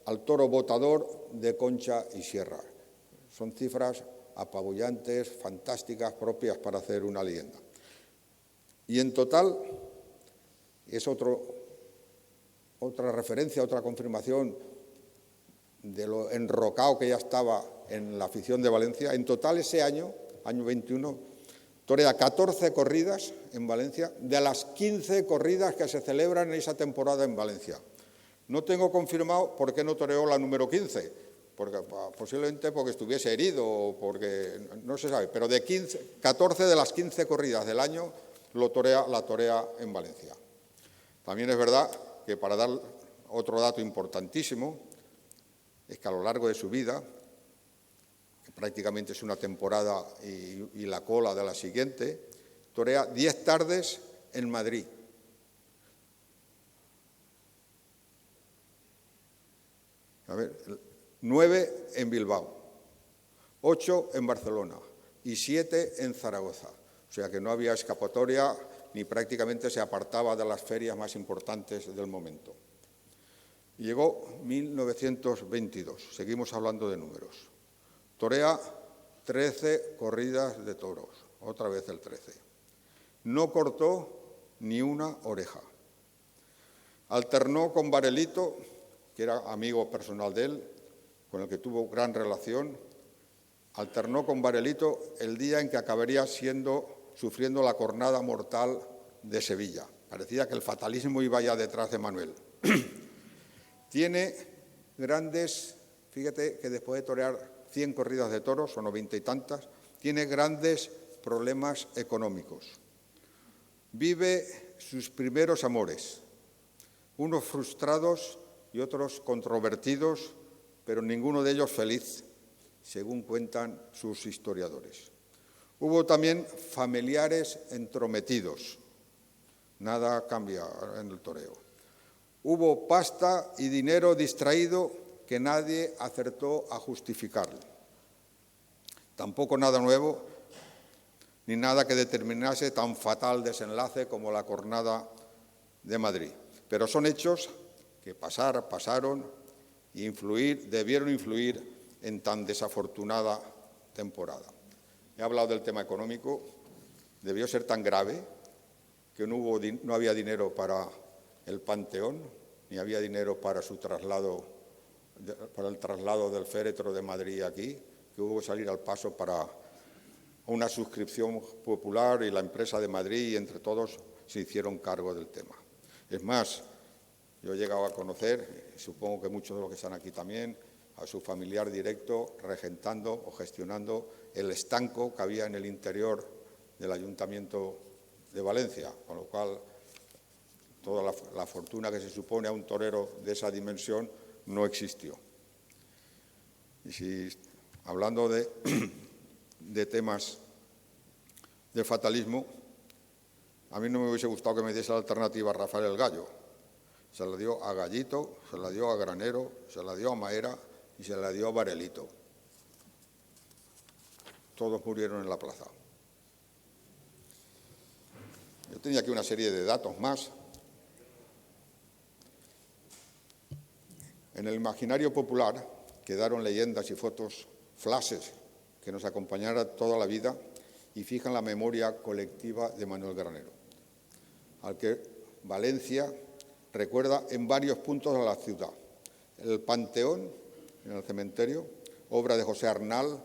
al toro Botador de Concha y Sierra. Son cifras apabullantes, fantásticas, propias para hacer una leyenda. Y en total, es otra referencia, otra confirmación de lo enrocado que ya estaba en la afición de Valencia. En total ese año 21, torea 14 corridas en Valencia, de las 15 corridas que se celebran en esa temporada en Valencia. No tengo confirmado por qué no toreó la número 15, porque, posiblemente porque estuviese herido o porque no se sabe, pero de 14 de las 15 corridas del año la torea en Valencia. También es verdad que, para dar otro dato importantísimo, es que a lo largo de su vida, que prácticamente es una temporada y la cola de la siguiente, torea 10 tardes en Madrid. A ver, 9 en Bilbao, 8 en Barcelona y 7 en Zaragoza. O sea que no había escapatoria ni prácticamente se apartaba de las ferias más importantes del momento. Llegó 1922, seguimos hablando de números. Torea 13 corridas de toros, otra vez el 13. No cortó ni una oreja. Alternó con Varelito, que era amigo personal de él, con el que tuvo gran relación. Alternó con Varelito el día en que acabaría sufriendo la cornada mortal de Sevilla. Parecía que el fatalismo iba ya detrás de Manuel. Tiene grandes, fíjate que después de torear 100 corridas de toros, o 90 y tantas, tiene grandes problemas económicos. Vive sus primeros amores, unos frustrados y otros controvertidos, pero ninguno de ellos feliz, según cuentan sus historiadores. Hubo también familiares entrometidos. Nada cambia en el toreo. Hubo pasta y dinero distraído que nadie acertó a justificar. Tampoco nada nuevo, ni nada que determinase tan fatal desenlace como la cornada de Madrid. Pero son hechos que pasaron y debieron influir en tan desafortunada temporada. He hablado del tema económico, debió ser tan grave que no había dinero para el Panteón, ni había dinero para el traslado del féretro de Madrid aquí, que hubo que salir al paso para una suscripción popular y la empresa de Madrid, y entre todos se hicieron cargo del tema. Es más, yo he llegado a conocer, y supongo que muchos de los que están aquí también, a su familiar directo regentando o gestionando el estanco que había en el interior del Ayuntamiento de Valencia, con lo cual toda la fortuna que se supone a un torero de esa dimensión no existió. Y si, hablando de temas de fatalismo, a mí no me hubiese gustado que me diese la alternativa a Rafael el Gallo. Se la dio a Gallito, se la dio a Granero, se la dio a Maera y se la dio a Varelito. Todos murieron en la plaza. tenía aquí una serie de datos más. En el imaginario popular quedaron leyendas y fotos, flashes, que nos acompañarán toda la vida y fijan la memoria colectiva de Manuel Granero, al que Valencia recuerda en varios puntos de la ciudad. El Panteón, en el cementerio, obra de José Arnal,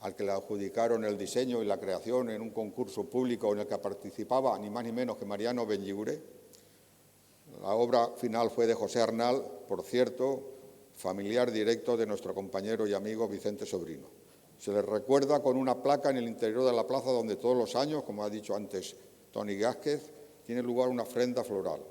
al que le adjudicaron el diseño y la creación en un concurso público en el que participaba ni más ni menos que Mariano Benlliure. La obra final fue de José Arnal, por cierto, familiar directo de nuestro compañero y amigo Vicente Sobrino. Se le recuerda con una placa en el interior de la plaza donde todos los años, como ha dicho antes Toni Gázquez, tiene lugar una ofrenda floral.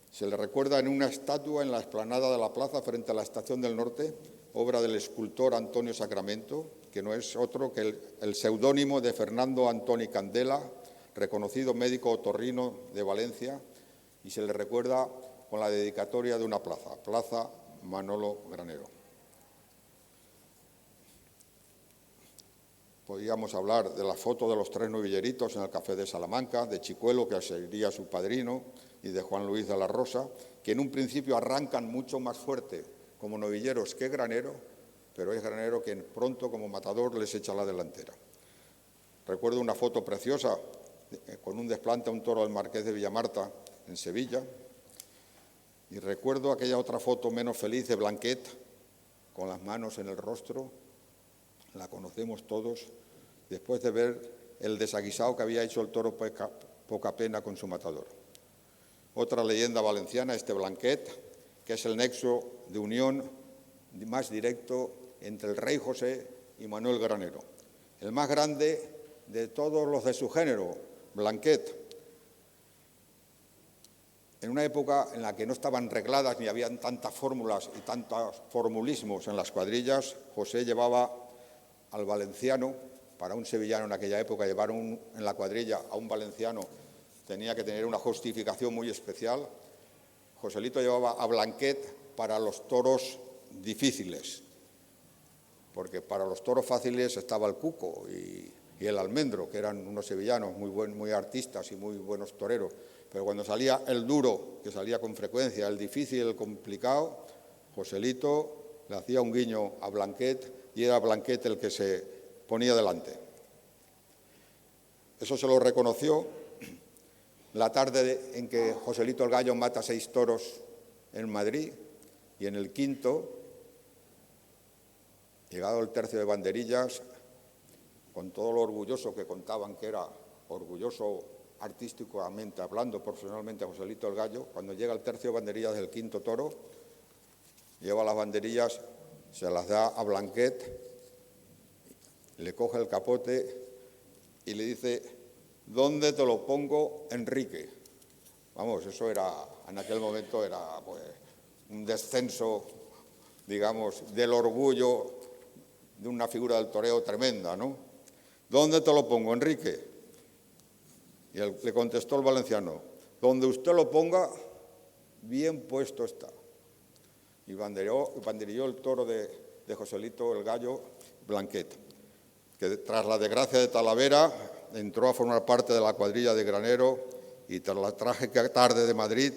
Se le recuerda en una estatua en la explanada de la plaza frente a la Estación del Norte, obra del escultor Antonio Sacramento, que no es otro que el seudónimo de Fernando Antoni Candela, reconocido médico otorrino de Valencia, y se le recuerda con la dedicatoria de una plaza, Plaza Manolo Granero. Podríamos hablar de la foto de los 3 novilleritos en el Café de Salamanca, de Chicuelo, que sería su padrino, y de Juan Luis de la Rosa, que en un principio arrancan mucho más fuerte como novilleros que Granero, pero es Granero quien pronto como matador les echa la delantera. Recuerdo una foto preciosa con un desplante a un toro del Marqués de Villamarta en Sevilla, y recuerdo aquella otra foto menos feliz de Blanquet, con las manos en el rostro, la conocemos todos, después de ver el desaguisado que había hecho el toro poca pena con su matador. Otra leyenda valenciana, este Blanquet, que es el nexo de unión más directo entre el rey José y Manuel Granero. El más grande de todos los de su género, Blanquet. En una época en la que no estaban regladas ni habían tantas fórmulas y tantos formulismos en las cuadrillas, José llevaba al valenciano, para un sevillano en aquella época llevar en la cuadrilla a un valenciano tenía que tener una justificación muy especial. Joselito llevaba a Blanquet para los toros difíciles, porque para los toros fáciles estaba el Cuco y el Almendro, que eran unos sevillanos muy artistas y muy buenos toreros. Pero cuando salía el duro, que salía con frecuencia, el difícil, el complicado, Joselito le hacía un guiño a Blanquet y era Blanquet el que se ponía delante. Eso se lo reconoció la tarde en que Joselito el Gallo mata 6 toros en Madrid, y en el quinto, llegado el tercio de banderillas, con todo lo orgulloso que contaban que era, orgulloso artísticamente hablando, profesionalmente, Joselito el Gallo, cuando llega el tercio de banderillas del quinto toro, lleva las banderillas, se las da a Blanquet, le coge el capote y le dice: ¿dónde te lo pongo, Enrique? Vamos, eso era, en aquel momento era pues, un descenso, digamos, del orgullo de una figura del toreo tremenda, ¿no? ¿Dónde te lo pongo, Enrique? Y le contestó el valenciano: donde usted lo ponga, bien puesto está. Y banderilló el toro de Joselito el Gallo, Blanquet, que tras la desgracia de Talavera entró a formar parte de la cuadrilla de Granero, y tras la trágica tarde de Madrid,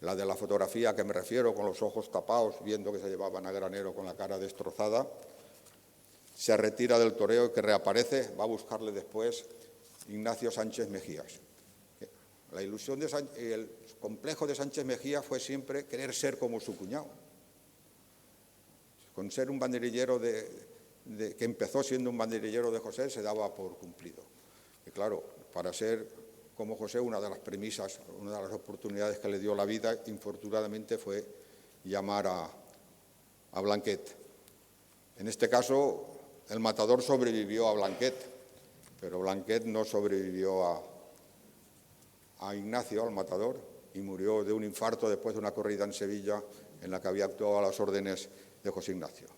la de la fotografía a que me refiero, con los ojos tapados, viendo que se llevaban a Granero con la cara destrozada, se retira del toreo y que reaparece, va a buscarle después Ignacio Sánchez Mejías. La ilusión el complejo de Sánchez Mejía fue siempre querer ser como su cuñado. Con ser un banderillero que empezó siendo un banderillero de José, se daba por cumplido. Y claro, para ser como José, una de las premisas, una de las oportunidades que le dio la vida, infortunadamente, fue llamar a Blanquet. En este caso, el matador sobrevivió a Blanquet, pero Blanquet no sobrevivió a Ignacio, al matador, y murió de un infarto después de una corrida en Sevilla en la que había actuado a las órdenes de José Ignacio.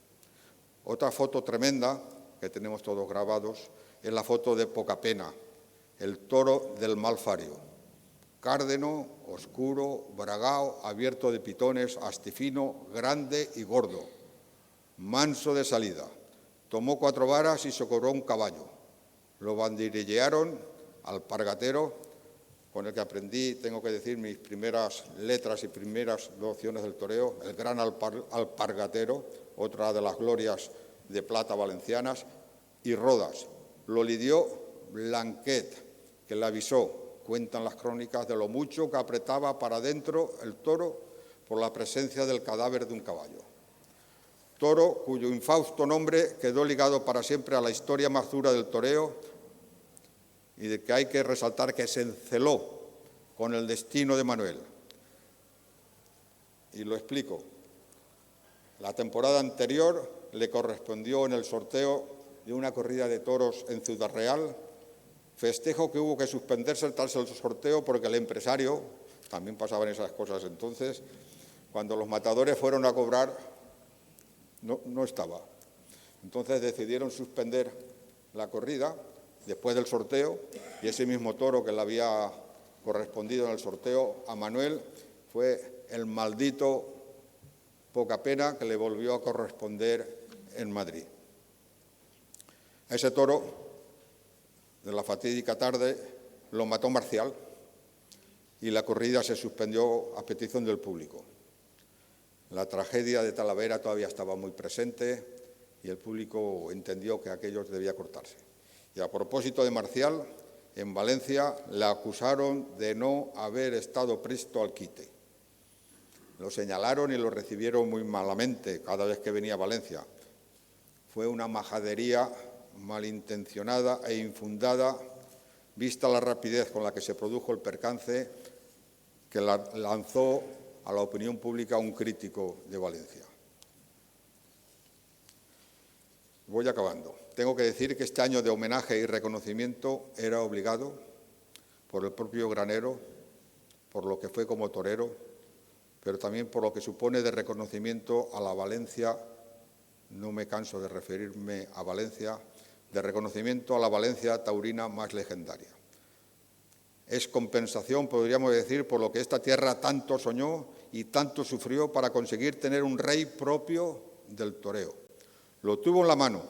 Otra foto tremenda que tenemos todos grabados es la foto de Pocapena, el toro del Malfario. Cárdeno, oscuro, bragao, abierto de pitones, astifino, grande y gordo. Manso de salida. Tomó 4 varas y socorró un caballo. Lo banderillearon alpargatero, con el que aprendí, tengo que decir, mis primeras letras y primeras nociones del toreo, el gran alpargatero, otra de las glorias de plata valencianas, y Rodas. Lo lidió Blanquet, que le avisó, cuentan las crónicas, de lo mucho que apretaba para adentro el toro por la presencia del cadáver de un caballo. Toro cuyo infausto nombre quedó ligado para siempre a la historia más dura del toreo y de que hay que resaltar que se enceló con el destino de Manuel. Y lo explico. La temporada anterior le correspondió en el sorteo de una corrida de toros en Ciudad Real, festejo que hubo que suspenderse tras el sorteo porque el empresario, también pasaban esas cosas entonces, cuando los matadores fueron a cobrar, no estaba. Entonces decidieron suspender la corrida después del sorteo y ese mismo toro que le había correspondido en el sorteo a Manuel fue el maldito poca pena que le volvió a corresponder en Madrid. A ese toro de la fatídica tarde lo mató Marcial y la corrida se suspendió a petición del público. La tragedia de Talavera todavía estaba muy presente y el público entendió que aquello debía cortarse. Y a propósito de Marcial, en Valencia le acusaron de no haber estado presto al quite. Lo señalaron y lo recibieron muy malamente cada vez que venía a Valencia. Fue una majadería malintencionada e infundada, vista la rapidez con la que se produjo el percance que lanzó a la opinión pública un crítico de Valencia. Voy acabando. Tengo que decir que este año de homenaje y reconocimiento era obligado por el propio Granero, por lo que fue como torero, pero también por lo que supone de reconocimiento a la Valencia, no me canso de referirme a Valencia, de reconocimiento a la Valencia taurina más legendaria. Es compensación, podríamos decir, por lo que esta tierra tanto soñó y tanto sufrió para conseguir tener un rey propio del toreo. Lo tuvo en la mano,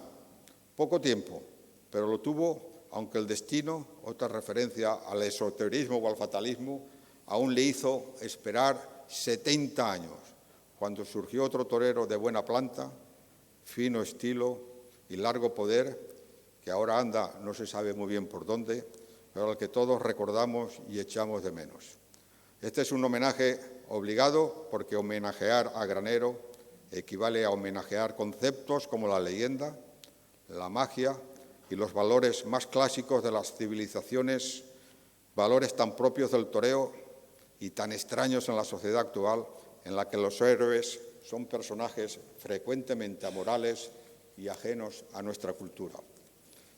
poco tiempo, pero lo tuvo, aunque el destino, otra referencia al esoterismo o al fatalismo, aún le hizo esperar 70 años, cuando surgió otro torero de buena planta, fino estilo y largo poder, que ahora anda no se sabe muy bien por dónde, pero al que todos recordamos y echamos de menos. Este es un homenaje obligado porque homenajear a Granero equivale a homenajear conceptos como la leyenda, la magia y los valores más clásicos de las civilizaciones, valores tan propios del toreo y tan extraños en la sociedad actual, en la que los héroes son personajes frecuentemente amorales y ajenos a nuestra cultura.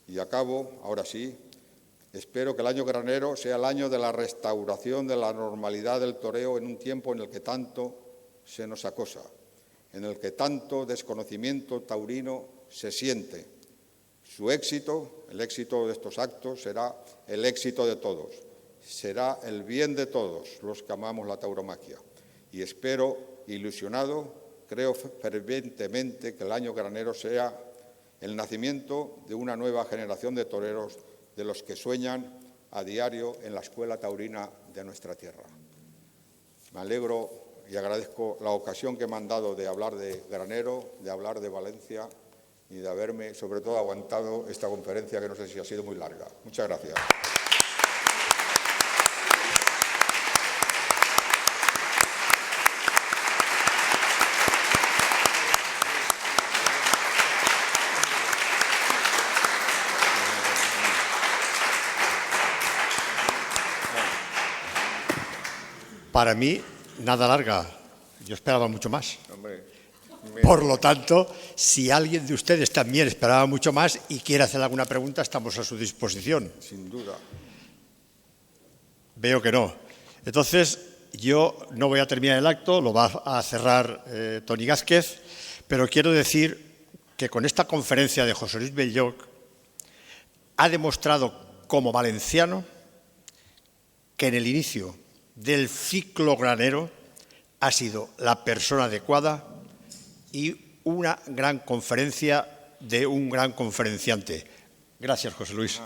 Y acabo, ahora sí, espero que el año granero sea el año de la restauración de la normalidad del toreo en un tiempo en el que tanto se nos acosa, en el que tanto desconocimiento taurino se siente. Su éxito, el éxito de estos actos, será el éxito de todos, será el bien de todos los que amamos la tauromaquia. Y espero, ilusionado, creo fervientemente que el año granero sea el nacimiento de una nueva generación de toreros de los que sueñan a diario en la escuela taurina de nuestra tierra. Me alegro y agradezco la ocasión que me han dado de hablar de Granero, de hablar de Valencia y de haberme, sobre todo, aguantado esta conferencia que no sé si ha sido muy larga. Muchas gracias. Para mí, nada larga. Yo esperaba mucho más. Por lo tanto, si alguien de ustedes también esperaba mucho más y quiere hacer alguna pregunta, estamos a su disposición. Sin duda. Veo que no. Entonces, yo no voy a terminar el acto, lo va a cerrar Toni Gázquez, pero quiero decir que con esta conferencia de José Luis Belloc ha demostrado como valenciano que en el inicio del ciclo granero ha sido la persona adecuada y una gran conferencia de un gran conferenciante. Gracias, José Luis.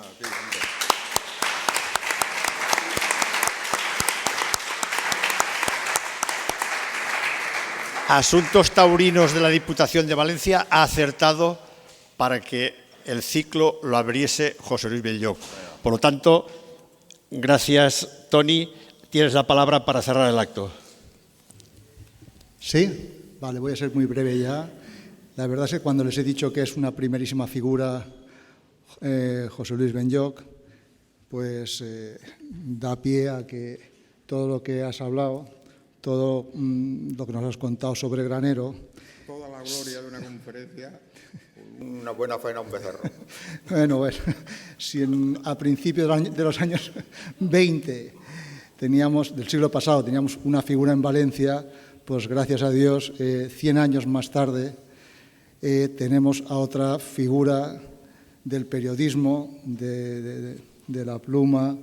Asuntos Taurinos de la Diputación de Valencia ha acertado para que el ciclo lo abriese José Luis Benlloch. Por lo tanto, gracias, Toni. Tienes la palabra para cerrar el acto. Sí, vale, voy a ser muy breve ya. La verdad es que cuando les he dicho que es una primerísima figura José Luis Benlloch, pues da pie a que todo lo que has hablado, todo lo que nos has contado sobre Granero. Toda la gloria de una conferencia, una buena faena, un becerro. Bueno, si a principios de los años 20 del siglo pasado teníamos una figura en Valencia, pues gracias a Dios, 100 años más tarde, tenemos a otra figura del periodismo, de la pluma,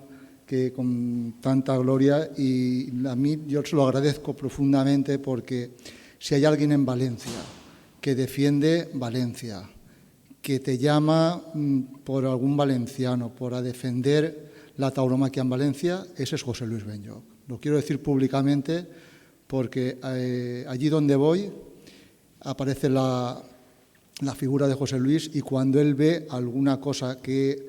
que con tanta gloria, y a mí yo se lo agradezco profundamente, porque si hay alguien en Valencia que defiende Valencia, que te llama por algún valenciano, por defender la tauromaquia en Valencia, ese es José Luis Benlloch. Lo quiero decir públicamente porque allí donde voy aparece la figura de José Luis, y cuando él ve alguna cosa que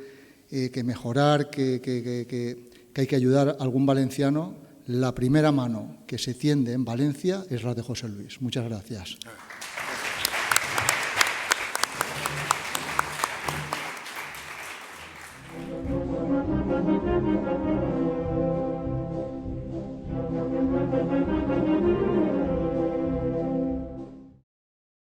mejorar, que hay que ayudar a algún valenciano, la primera mano que se tiende en Valencia es la de José Luis. Muchas gracias.